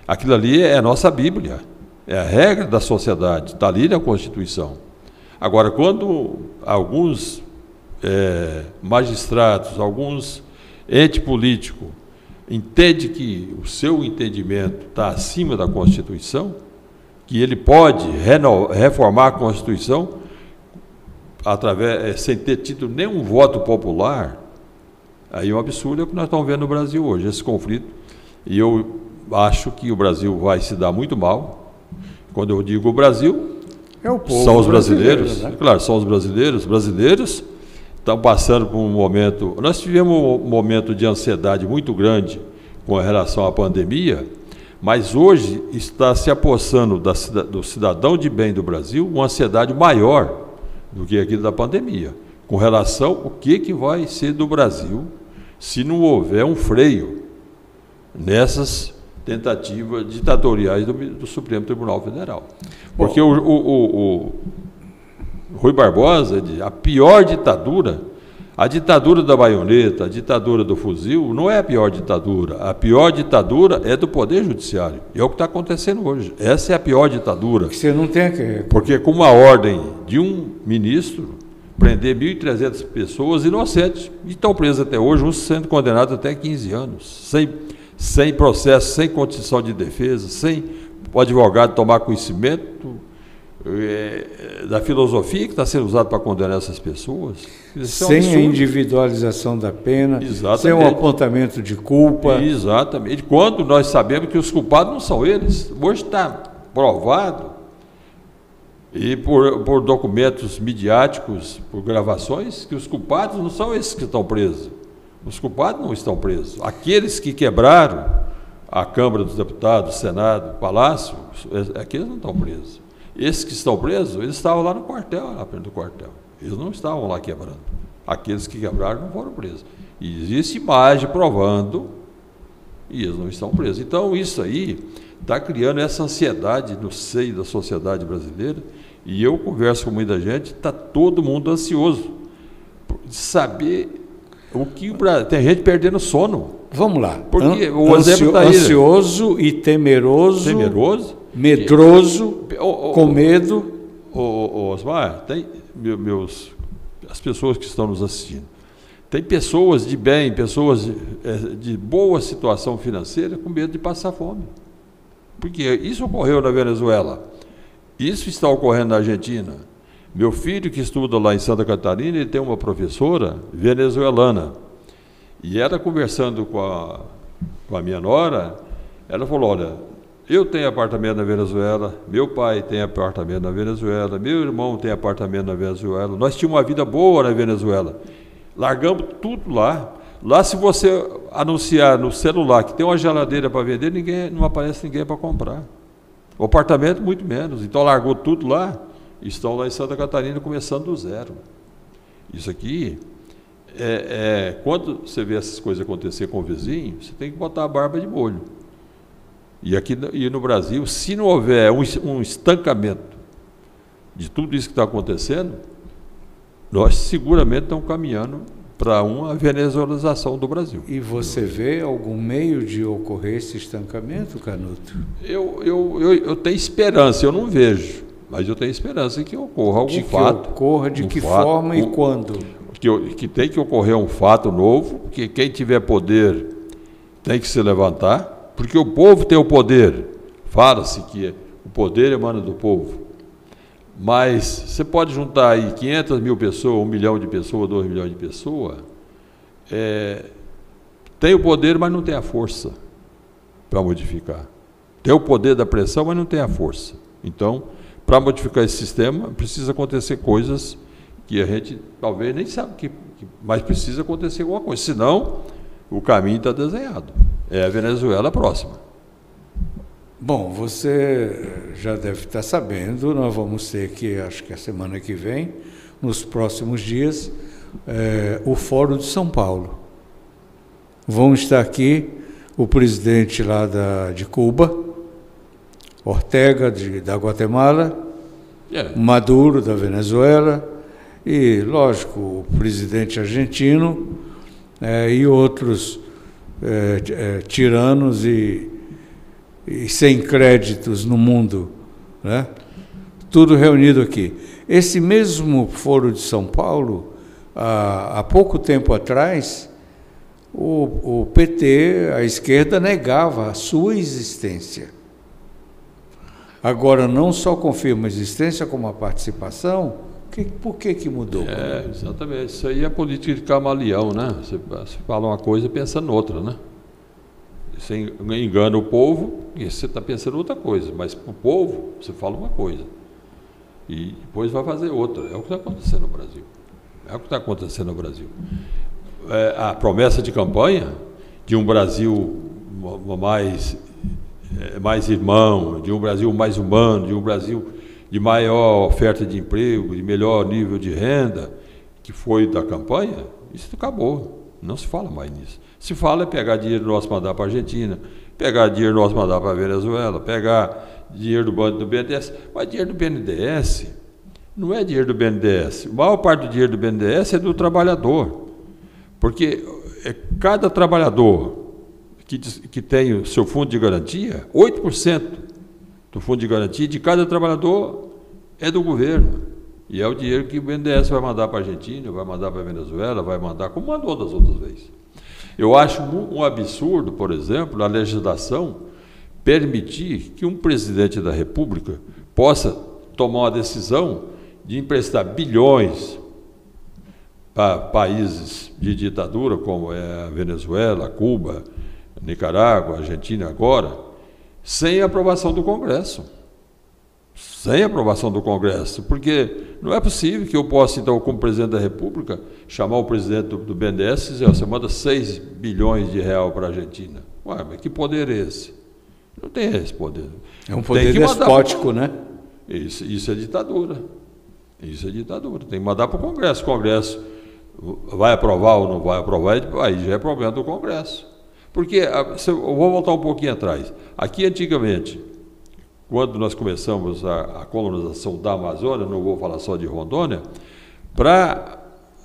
Aquilo ali é a nossa Bíblia, é a regra da sociedade, está ali na Constituição. Agora, quando alguns magistrados, alguns entes políticos entendem que o seu entendimento está acima da Constituição, que ele pode reformar a Constituição sem ter tido nenhum voto popular, aí é um absurdo o que nós estamos vendo no Brasil hoje, esse conflito. E eu acho que o Brasil vai se dar muito mal. Quando eu digo o Brasil, o povo são os brasileiros, né? Claro, são os brasileiros. Os brasileiros estão passando por um momento... Nós tivemos um momento de ansiedade muito grande com relação à pandemia, mas hoje está se apossando do cidadão de bem do Brasil uma ansiedade maior do que aquilo da pandemia, com relação ao que vai ser do Brasil se não houver um freio nessas tentativas ditatoriais do Supremo Tribunal Federal. Porque o Rui Barbosa diz, a pior ditadura, a ditadura da baioneta, a ditadura do fuzil, não é a pior ditadura é do Poder Judiciário. E é o que está acontecendo hoje. Essa é a pior ditadura. Que você não tem que... Porque com uma ordem de um ministro, prender 1.300 pessoas inocentes, e estão presas até hoje, uns sendo condenados até 15 anos, sem processo, sem condição de defesa, sem o advogado tomar conhecimento da filosofia que está sendo usada para condenar essas pessoas. Sem a individualização da pena, sem um apontamento de culpa. Exatamente. Quando nós sabemos que os culpados não são eles. Hoje está provado, e por documentos midiáticos, por gravações, que os culpados não são esses que estão presos. Os culpados não estão presos. Aqueles que quebraram a Câmara dos Deputados, o Senado, o Palácio, aqueles não estão presos. Esses que estão presos, eles estavam lá no quartel, lá perto do quartel. Eles não estavam lá quebrando. Aqueles que quebraram não foram presos. E existe imagem provando, e eles não estão presos. Então, isso aí está criando essa ansiedade no seio da sociedade brasileira, e eu converso com muita gente, está todo mundo ansioso de saber o que o Brasil... Tem gente perdendo sono. Vamos lá. Porque o exemplo tá aí, ansioso e temeroso. Medroso, com medo. Osmar, tem as pessoas que estão nos assistindo. Tem pessoas de bem, pessoas de boa situação financeira com medo de passar fome. Porque isso ocorreu na Venezuela. Isso está ocorrendo na Argentina. Meu filho, que estuda lá em Santa Catarina, ele tem uma professora venezuelana. E ela, conversando com a minha nora, ela falou, olha, eu tenho apartamento na Venezuela, meu pai tem apartamento na Venezuela, meu irmão tem apartamento na Venezuela, nós tínhamos uma vida boa na Venezuela. Largamos tudo lá. Lá, se você anunciar no celular que tem uma geladeira para vender, não aparece ninguém para comprar. O apartamento, muito menos. Então, largou tudo lá. Estão lá em Santa Catarina começando do zero. Isso aqui, quando você vê essas coisas acontecer com o vizinho, você tem que botar a barba de molho. E no Brasil, se não houver um estancamento de tudo isso que está acontecendo, nós seguramente estamos caminhando para uma venezuelização do Brasil. E você vê algum meio de ocorrer esse estancamento, Canuto? Eu tenho esperança, eu não vejo, mas eu tenho esperança que ocorra algum fato. Que ocorra, de que forma e quando? Que tem que ocorrer um fato novo, que quem tiver poder tem que se levantar, porque o povo tem o poder. Fala-se que o poder emana do povo. Mas você pode juntar aí 500 mil pessoas, 1 milhão de pessoas, 2 milhões de pessoas, tem o poder, mas não tem a força para modificar. Tem o poder da pressão, mas não tem a força. Então, para modificar esse sistema, precisa acontecer coisas que a gente talvez nem sabe mas precisa acontecer alguma coisa. Senão, o caminho está desenhado. É a Venezuela próxima. Bom, você já deve estar sabendo, nós vamos ter que, acho que a semana que vem, nos próximos dias, o Fórum de São Paulo. Vão estar aqui o presidente lá de Cuba, Ortega, da Guatemala, Maduro, da Venezuela, e, lógico, o presidente argentino e outros tiranos e sem créditos no mundo, né? Tudo reunido aqui. Esse mesmo Foro de São Paulo, há pouco tempo atrás, o PT, a esquerda, negava a sua existência. Agora, não só confirma a existência, como a participação. Por que mudou? Exatamente. Isso aí é política de camaleão, né? Você fala uma coisa e pensa noutra, né? Você engana o povo e você está pensando outra coisa, mas para o povo você fala uma coisa e depois vai fazer outra. É o que está acontecendo no Brasil. É o que está acontecendo no Brasil. A promessa de campanha de um Brasil mais irmão, de um Brasil mais humano, de um Brasil de maior oferta de emprego, de melhor nível de renda, que foi da campanha, isso acabou. Não se fala mais nisso. Se fala é pegar dinheiro nosso e mandar para a Argentina, pegar dinheiro nosso e mandar para a Venezuela, pegar dinheiro do BNDES. Mas dinheiro do BNDES não é dinheiro do BNDES. A maior parte do dinheiro do BNDES é do trabalhador. Porque cada trabalhador que tem o seu fundo de garantia, 8% do fundo de garantia de cada trabalhador é do governo. E é o dinheiro que o BNDES vai mandar para a Argentina, vai mandar para a Venezuela, vai mandar, como mandou das outras vezes. Eu acho um absurdo, por exemplo, a legislação permitir que um presidente da República possa tomar uma decisão de emprestar bilhões para países de ditadura, como é a Venezuela, Cuba, Nicarágua, Argentina agora, sem aprovação do Congresso. Sem aprovação do Congresso, porque não é possível que eu possa, então, como presidente da República, chamar o presidente do BNDES e dizer, você manda 6 bilhões de reais para a Argentina. Ué, mas que poder é esse? Não tem esse poder. É um poder despótico, né? Isso é ditadura. Isso é ditadura. Tem que mandar para o Congresso. O Congresso vai aprovar ou não vai aprovar, aí já é problema do Congresso. Porque, eu vou voltar um pouquinho atrás. Aqui, antigamente, quando nós começamos a colonização da Amazônia, não vou falar só de Rondônia, para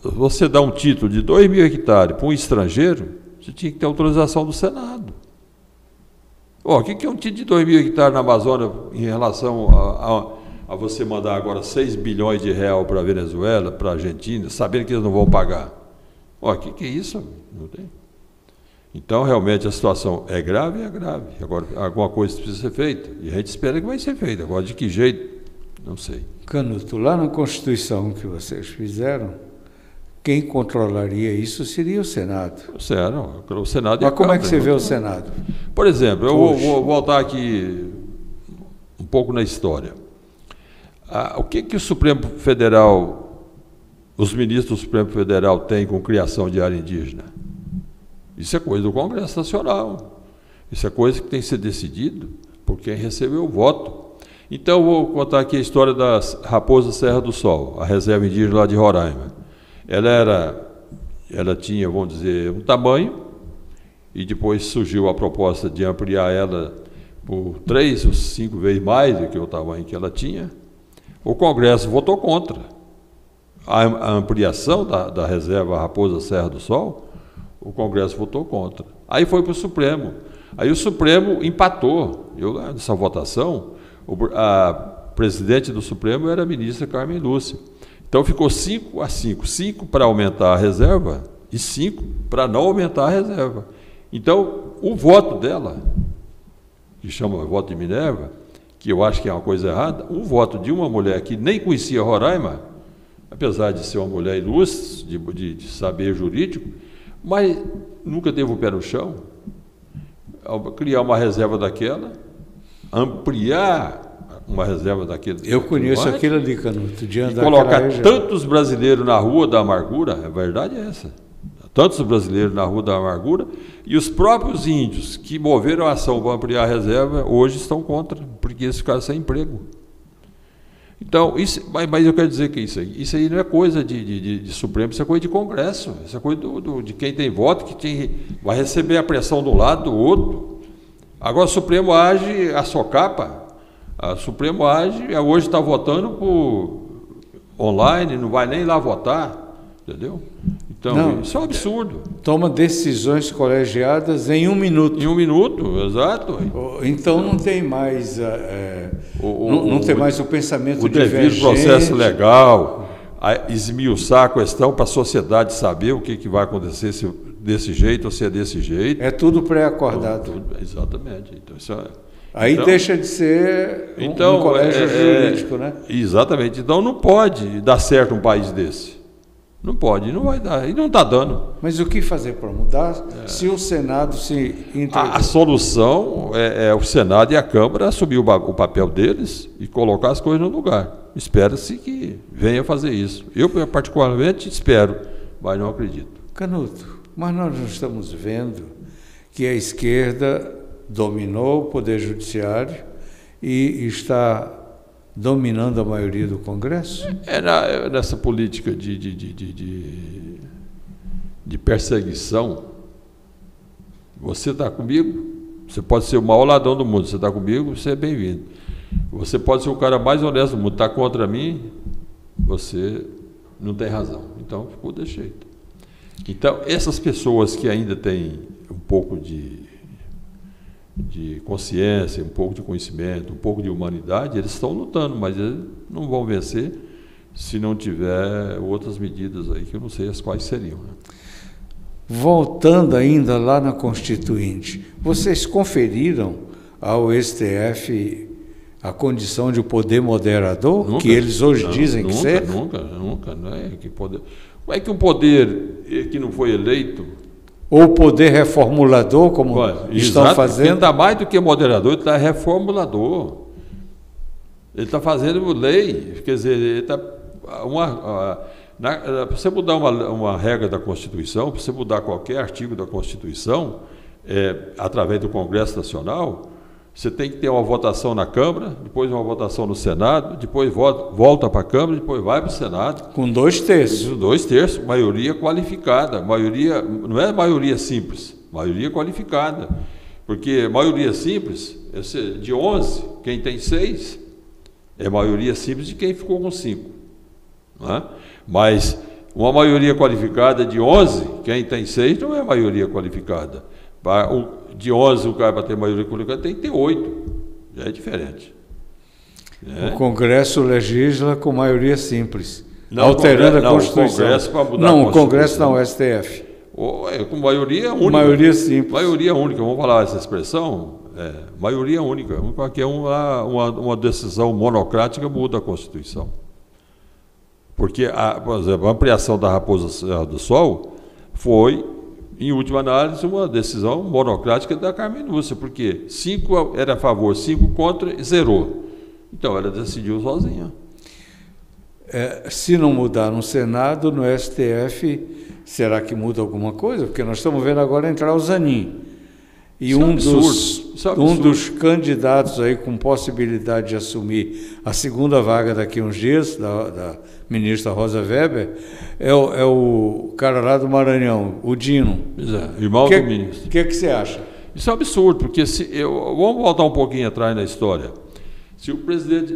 você dar um título de 2.000 hectares para um estrangeiro, você tinha que ter autorização do Senado. O que é um título de 2.000 hectares na Amazônia em relação a você mandar agora 6 bilhões de reais para a Venezuela, para a Argentina, sabendo que eles não vão pagar? O que é isso? Não tem. Então, realmente, a situação é grave, é grave. Agora, alguma coisa precisa ser feita. E a gente espera que vai ser feita. Agora, de que jeito? Não sei. Canuto, lá na Constituição que vocês fizeram, quem controlaria isso seria o Senado. O Senado. Mas como é que você vê o Senado? Por exemplo, eu vou voltar aqui um pouco na história. O que o Supremo Federal, os ministros do Supremo Federal têm com criação de área indígena? Isso é coisa do Congresso Nacional. Isso é coisa que tem que ser decidido por quem recebeu o voto. Então, eu vou contar aqui a história da Raposa Serra do Sol, a reserva indígena lá de Roraima. Ela tinha, vamos dizer, um tamanho, e depois surgiu a proposta de ampliar ela por 3 ou 5 vezes mais do que o tamanho que ela tinha. O Congresso votou contra a ampliação da reserva Raposa Serra do Sol, o Congresso votou contra. Aí foi para o Supremo. Aí o Supremo empatou. Nessa votação, a presidente do Supremo era a ministra Carmen Lúcia. Então ficou 5-5. 5 para aumentar a reserva e 5 para não aumentar a reserva. Então, o voto dela, que chama voto de Minerva, que eu acho que é uma coisa errada, o voto de uma mulher que nem conhecia Roraima, apesar de ser uma mulher ilustre, de saber jurídico, mas nunca teve o pé no chão, criar uma reserva daquela, ampliar uma reserva daquele. Eu conheço aquilo ali, Canuto, e colocar tantos brasileiros na rua da amargura, a verdade é essa. Tantos brasileiros na rua da amargura, e os próprios índios que moveram a ação para ampliar a reserva, hoje estão contra, porque eles ficaram sem emprego. Então, mas eu quero dizer que isso aí não é coisa de Supremo, isso é coisa de Congresso, isso é coisa de quem tem voto, vai receber a pressão de um lado, do outro. Agora o Supremo age a socapa, o Supremo age, hoje está votando por online, não vai nem lá votar, entendeu? Então, não, isso é um absurdo. Toma decisões colegiadas em 1 minuto. Em 1 minuto, exato. Então não tem mais, não tem mais o pensamento divergente. O devido processo legal, esmiuçar a questão para a sociedade saber o que vai acontecer, se desse jeito ou se é desse jeito. É tudo pré-acordado. Exatamente. Então, isso aí deixa de ser um colégio jurídico, né? Exatamente. Então não pode dar certo um país desse. Não pode, não vai dar, e não está dando. Mas o que fazer para mudar se o Senado se entregou? A solução é o Senado e a Câmara assumir o papel deles e colocar as coisas no lugar. Espera-se que venha fazer isso. Eu, particularmente, espero, mas não acredito. Canuto, mas nós não estamos vendo que a esquerda dominou o Poder Judiciário e está dominando a maioria do Congresso? Nessa política de perseguição, você está comigo, você pode ser o maior ladrão do mundo, você está comigo, você é bem-vindo. Você pode ser o cara mais honesto do mundo, está contra mim, você não tem razão. Então, ficou desse jeito. Então, essas pessoas que ainda têm um pouco de consciência, um pouco de conhecimento, um pouco de humanidade, eles estão lutando, mas eles não vão vencer se não tiver outras medidas aí, que eu não sei as quais seriam. Né? Voltando ainda lá na Constituinte, vocês conferiram ao STF a condição de poder moderador, nunca, que eles hoje dizem que ser? Nunca. Não é que poder. Como é que um poder que não foi eleito... Ou poder reformulador, como estão fazendo? Ele está mais do que moderador, ele está reformulador. Ele está fazendo lei, quer dizer, ele está... Para você mudar uma regra da Constituição, para você mudar qualquer artigo da Constituição, através do Congresso Nacional, você tem que ter uma votação na Câmara, depois uma votação no Senado, depois volta para a Câmara, depois vai para o Senado. Com 2 terços. 2 terços, maioria qualificada. Maioria, não é maioria simples, maioria qualificada. Porque maioria simples, de 11, quem tem 6, é maioria simples de quem ficou com 5. Não é? Mas uma maioria qualificada de 11, quem tem 6 não é maioria qualificada. De 11 o cara para ter maioria qualificada tem que ter 8. Já é diferente. O Congresso legisla com maioria simples, alterando a Constituição. O Congresso para mudar não, o Congresso não, o STF. Com maioria única. Maioria simples. Maioria única, vamos falar essa expressão? Maioria única. Porque uma decisão monocrática muda a Constituição. Porque, por exemplo, a ampliação da Raposa Serra do Sol foi, em última análise, uma decisão monocrática da Carmen Lúcia, porque 5 era a favor, 5 contra e zerou. Então, ela decidiu sozinha. Se não mudar no Senado, no STF, será que muda alguma coisa? Porque nós estamos vendo agora entrar o Zanin. E um dos candidatos aí com possibilidade de assumir a segunda vaga daqui a uns dias, da ministra Rosa Weber, é o cara lá do Maranhão, o Dino. Irmão do ministro. O que você acha? Isso é um absurdo, porque vamos voltar um pouquinho atrás na história. Se o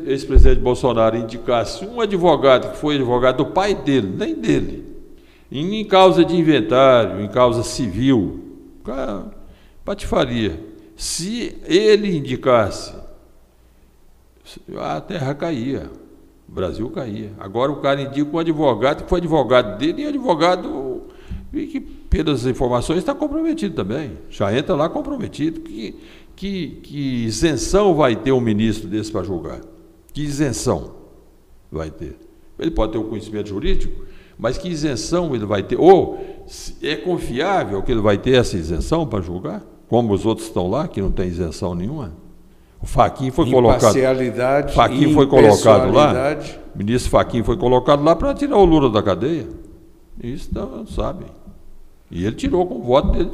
ex-presidente Bolsonaro indicasse um advogado que foi advogado do pai dele, nem dele, em causa de inventário, em causa civil, patifaria. Se ele indicasse, a terra caía, o Brasil caía. Agora o cara indica um advogado que foi advogado dele e advogado que, pelas informações, está comprometido também. Já entra lá comprometido. Que isenção vai ter um ministro desse para julgar? Que isenção vai ter? Ele pode ter um conhecimento jurídico, mas que isenção ele vai ter? Ou é confiável que ele vai ter essa isenção para julgar? Como os outros estão lá, que não tem isenção nenhuma? O Fachin foi colocado. Fachin foi colocado lá. O ministro Fachin foi colocado lá para tirar o Lula da cadeia. Isso não sabem. E ele tirou, com o voto dele,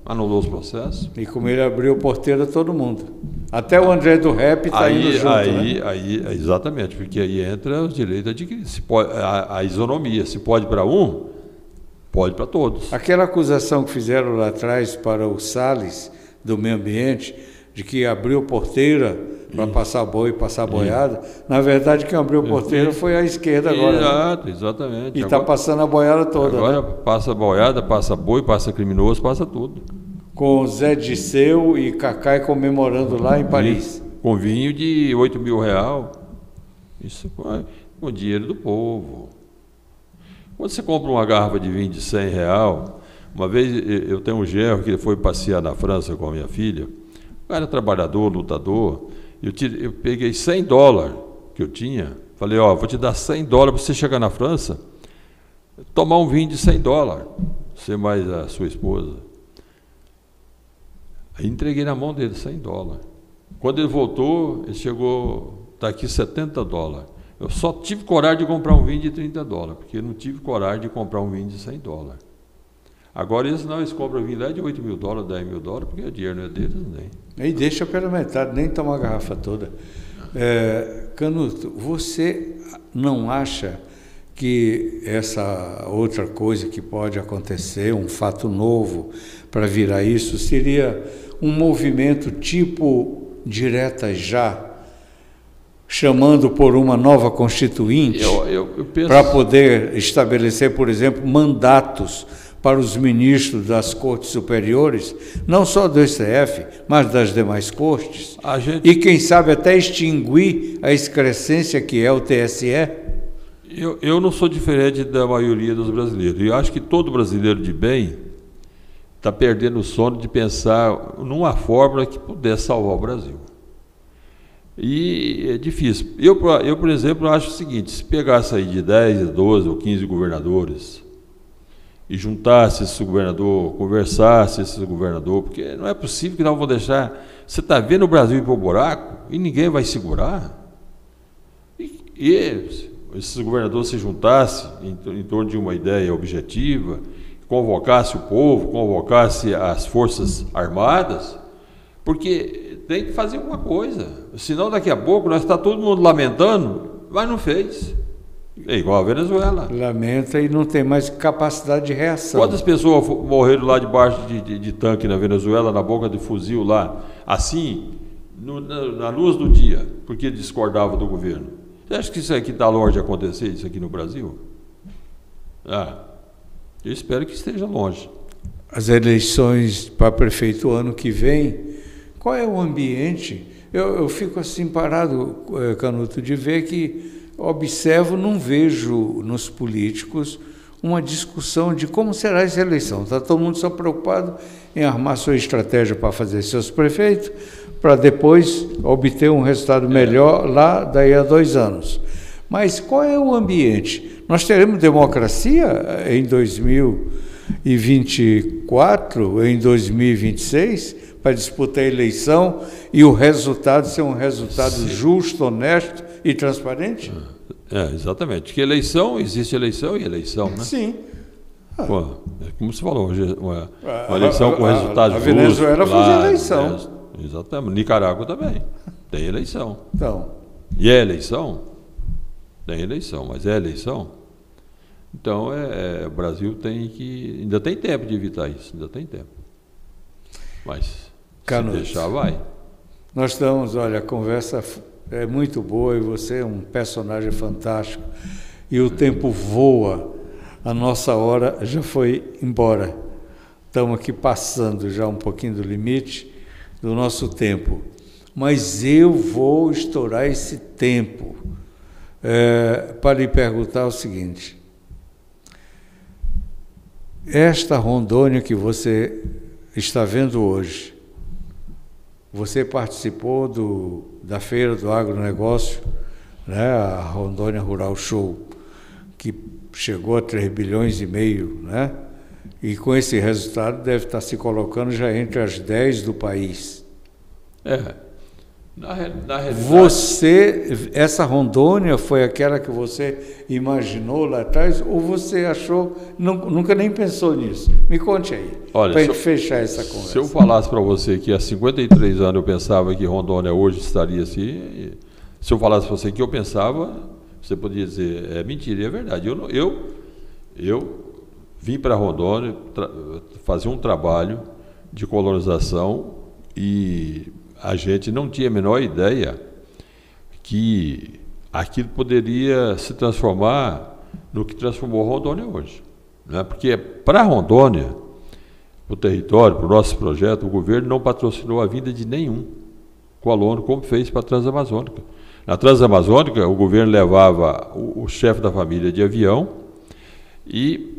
anulou os processos. E como ele abriu porteira a todo mundo. Até o André do Rap está indo junto, né? Exatamente, porque aí entra os direitos adquiridos. A isonomia, se pode para um, pode para todos. Aquela acusação que fizeram lá atrás para o Salles, do meio ambiente, de que abriu porteira para passar boi e passar boiada, na verdade quem abriu porteira foi a esquerda agora. Exato, exatamente. E está passando a boiada toda. Agora, né? Passa boiada, passa boi, passa criminoso, passa tudo. Com Zé Disseu e Cacai comemorando lá em Paris. Com vinho de R$8.000. Isso com dinheiro do povo. Quando você compra uma garrafa de vinho de R$100, uma vez eu tenho um genro que foi passear na França com a minha filha. O cara trabalhador, lutador. Eu peguei $100 que eu tinha. Falei, vou te dar $100 para você chegar na França, tomar um vinho de $100. Você mais a sua esposa. Aí entreguei na mão dele $100. Quando ele voltou, ele chegou, está aqui $70. Eu só tive coragem de comprar um vinho de $30, porque eu não tive coragem de comprar um vinho de $100. Agora eles compram vinho lá de $8.000, $10.000, porque o dinheiro não é deles, nem. E deixa pela metade, nem tomar a garrafa toda. Canuto, você não acha que essa outra coisa que pode acontecer, um fato novo para virar isso, seria um movimento tipo Direta Já, chamando por uma nova constituinte para poder estabelecer, por exemplo, mandatos para os ministros das cortes superiores, não só do STF, mas das demais cortes, e quem sabe até extinguir a excrescência que é o TSE? Eu não sou diferente da maioria dos brasileiros. Eu acho que todo brasileiro de bem está perdendo o sono de pensar numa fórmula que pudesse salvar o Brasil. E é difícil. Eu, por exemplo, acho o seguinte: se pegasse aí de 10, 12 ou 15 governadores e juntasse esse governador, conversasse esse governador, porque não é possível que não vão deixar. Você está vendo o Brasil ir para o buraco e ninguém vai segurar. E esses governadores se juntassem em torno de uma ideia objetiva, convocasse o povo, convocasse as Forças Armadas, porque tem que fazer alguma coisa. Senão daqui a pouco nós está todo mundo lamentando, mas não fez. É igual a Venezuela. Lamenta e não tem mais capacidade de reação. Quantas pessoas morreram lá debaixo de tanque na Venezuela, na boca de fuzil lá, assim, na luz do dia, porque discordavam do governo? Você acha que isso aqui está longe de acontecer, isso aqui no Brasil? Eu espero que esteja longe. As eleições para prefeito ano que vem, qual é o ambiente? Eu fico assim parado, Canuto, de ver que observo, não vejo nos políticos uma discussão de como será essa eleição. Está todo mundo só preocupado em armar sua estratégia para fazer seus prefeitos, para depois obter um resultado melhor lá daí a 2 anos. Mas qual é o ambiente? Nós teremos democracia em 2024, em 2026, para disputar a eleição e o resultado ser um resultado justo, honesto e transparente? Exatamente. Que existe eleição e eleição, né? Sim. Como você falou, uma eleição com resultado justo. A Venezuela fez eleição. Exatamente. Nicarágua também. Tem eleição. Então. E é eleição? Tem eleição, mas é eleição? Então, o Brasil ainda tem tempo de evitar isso, ainda tem tempo. Mas, Canuto, se deixar, vai. Nós estamos, olha, a conversa é muito boa e você é um personagem fantástico. E o tempo voa, a nossa hora já foi embora. Estamos aqui passando já um pouquinho do limite do nosso tempo. Mas eu vou estourar esse tempo para lhe perguntar o seguinte. Esta Rondônia que você está vendo hoje, você participou da Feira do Agronegócio, né, a Rondônia Rural Show, que chegou a 3,5 bilhões, né? E com esse resultado deve estar se colocando já entre as 10 do país. Na realidade... Essa Rondônia foi aquela que você imaginou lá atrás, ou você achou, nunca nem pensou nisso? Me conte aí, para a gente fechar essa conversa. Se eu falasse para você que há 53 anos eu pensava que Rondônia hoje estaria assim, se eu falasse para você que eu pensava, você poderia dizer, é mentira, e é verdade. Eu vim para Rondônia fazer um trabalho de colonização e a gente não tinha a menor ideia que aquilo poderia se transformar no que transformou Rondônia hoje, né? Porque para Rondônia, para o território, para o nosso projeto, o governo não patrocinou a vinda de nenhum colono, como fez para a Transamazônica. Na Transamazônica, o governo levava o chefe da família de avião e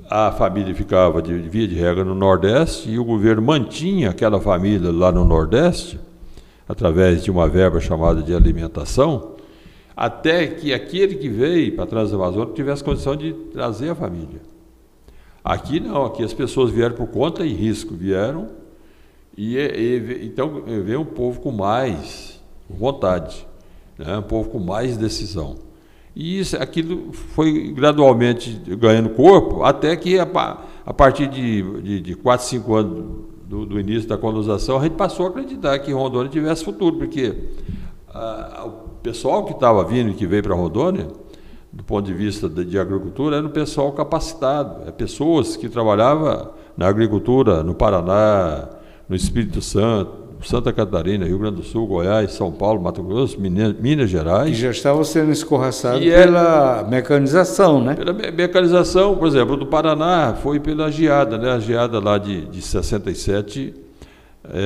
a família ficava, via de regra, no Nordeste, e o governo mantinha aquela família lá no Nordeste, através de uma verba chamada de alimentação, até que aquele que veio para a Transamazônica tivesse condição de trazer a família. Aqui não, aqui as pessoas vieram por conta e risco, vieram, então veio um povo com mais vontade, né? Um povo com mais decisão. E aquilo foi gradualmente ganhando corpo, até que a partir de 4, 5 anos do início da colonização, a gente passou a acreditar que Rondônia tivesse futuro, porque o pessoal que estava vindo e que veio para Rondônia, do ponto de vista de agricultura, era um pessoal capacitado, pessoas que trabalhavam na agricultura no Paraná, no Espírito Santo, Santa Catarina, Rio Grande do Sul, Goiás, São Paulo, Mato Grosso, Minas Gerais. E já estava sendo escorraçado pela mecanização, né? Pela mecanização, por exemplo, do Paraná foi pela geada, né? A geada lá de 67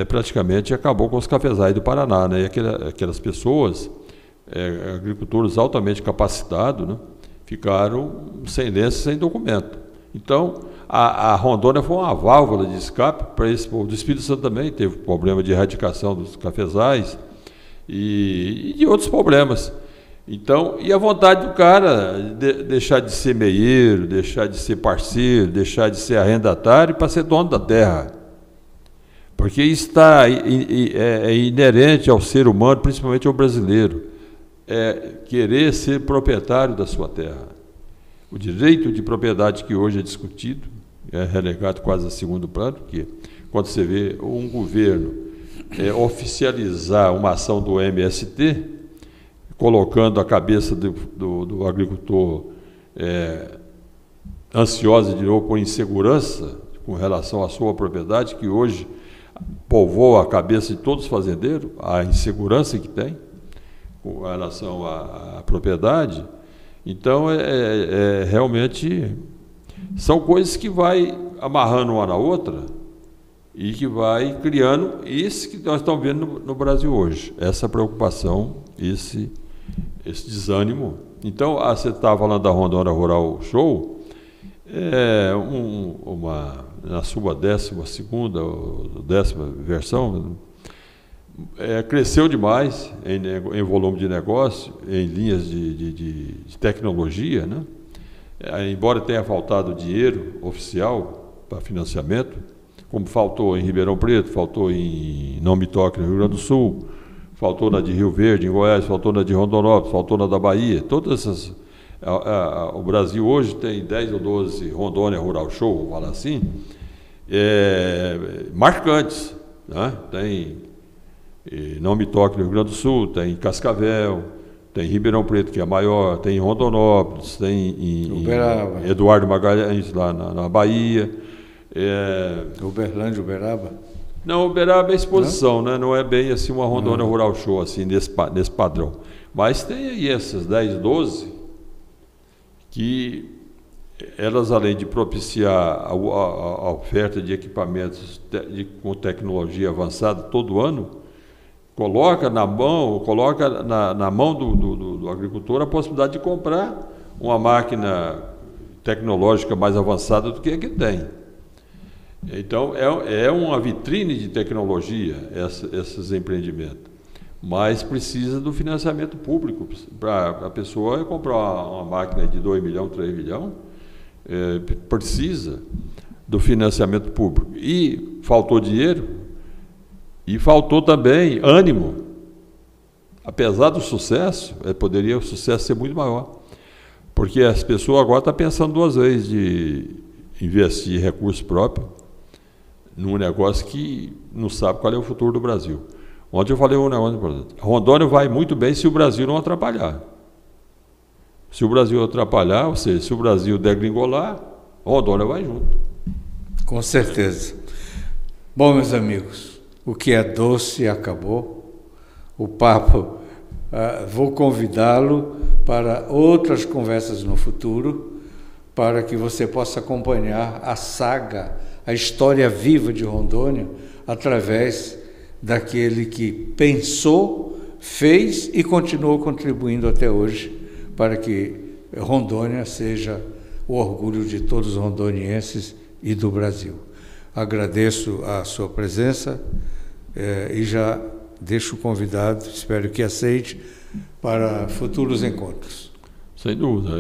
praticamente acabou com os cafezais do Paraná, né? E aquelas pessoas, agricultores altamente capacitados, né? Ficaram sem lenço, sem documento. Então, a Rondônia foi uma válvula de escape para esse povo. Do Espírito Santo também teve problema de erradicação dos cafezais e de outros problemas. Então, e a vontade do cara deixar de ser meieiro, deixar de ser parceiro, deixar de ser arrendatário para ser dono da terra. Porque isso é inerente ao ser humano, principalmente ao brasileiro, querer ser proprietário da sua terra. O direito de propriedade que hoje é discutido é relegado quase a segundo plano, porque quando você vê um governo oficializar uma ação do MST, colocando a cabeça do agricultor ansiosa de novo por insegurança com relação à sua propriedade, que hoje povoa a cabeça de todos os fazendeiros, a insegurança que tem com relação à propriedade. Então, realmente, são coisas que vai amarrando uma na outra e que vai criando isso que nós estamos vendo no Brasil hoje, essa preocupação, esse desânimo. Então, você estava falando da Rondônia Rural Show, na sua 12ª ou 10ª versão, cresceu demais em volume de negócio, em linhas de tecnologia, né? Embora tenha faltado dinheiro oficial para financiamento, como faltou em Ribeirão Preto, faltou em Não Me Toque, no Rio Grande do Sul, faltou na de Rio Verde, em Goiás, faltou na de Rondonópolis, faltou na da Bahia, todas essas... o Brasil hoje tem 10 ou 12 Rondônia Rural Show, vamos falar assim, marcantes, né? Tem Não Me Toque no Rio Grande do Sul, tem Cascavel, tem Ribeirão Preto, que é a maior, tem Rondonópolis, tem em Eduardo Magalhães, lá na Bahia. Uberlândia, Uberaba? Não, Uberaba é exposição, né? Não é bem assim uma Rondônia Rural Show, assim, nesse padrão. Mas tem aí essas 10, 12, que elas, além de propiciar a oferta de equipamentos com tecnologia avançada todo ano, coloca na mão do agricultor a possibilidade de comprar uma máquina tecnológica mais avançada do que a que tem. Então, é uma vitrine de tecnologia esses empreendimentos, mas precisa do financiamento público. Para a pessoa comprar uma máquina de 2 milhões, 3 milhões, precisa do financiamento público. E faltou dinheiro, e faltou também ânimo. Apesar do sucesso, poderia o sucesso ser muito maior, porque as pessoas agora estão pensando 2 vezes de investir recursos próprios num negócio que não sabe qual é o futuro do Brasil. Ontem eu falei um negócio importante. Rondônia vai muito bem se o Brasil não atrapalhar. Se o Brasil atrapalhar, ou seja, se o Brasil degringolar, Rondônia vai junto. Com certeza. Bom, meus amigos, o que é doce acabou. O papo, vou convidá-lo para outras conversas no futuro, para que você possa acompanhar a saga, a história viva de Rondônia, através daquele que pensou, fez e continuou contribuindo até hoje para que Rondônia seja o orgulho de todos os rondonienses e do Brasil. Agradeço a sua presença e já deixo o convidado, espero que aceite, para futuros encontros. Sem dúvida,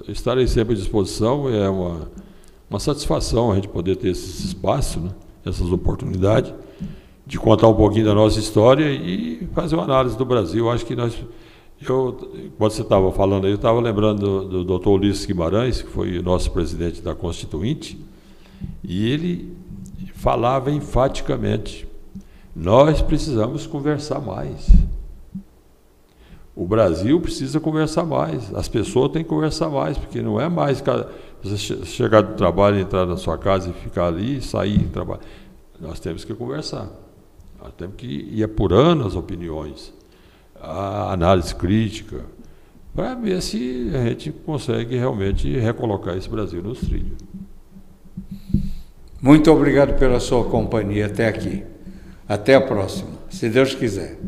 estarei sempre à disposição. É uma satisfação a gente poder ter esse espaço, né? Essas oportunidades de contar um pouquinho da nossa história e fazer uma análise do Brasil. Acho que quando você estava falando aí, eu estava lembrando do Dr. Ulisses Guimarães, que foi o nosso presidente da Constituinte, e ele falava enfaticamente: nós precisamos conversar mais. O Brasil precisa conversar mais, as pessoas têm que conversar mais, porque não é mais você chegar do trabalho, entrar na sua casa e ficar ali, sair e trabalhar. Nós temos que conversar, nós temos que ir apurando as opiniões, a análise crítica, para ver se a gente consegue realmente recolocar esse Brasil nos trilhos. Muito obrigado pela sua companhia até aqui. Até a próxima, se Deus quiser.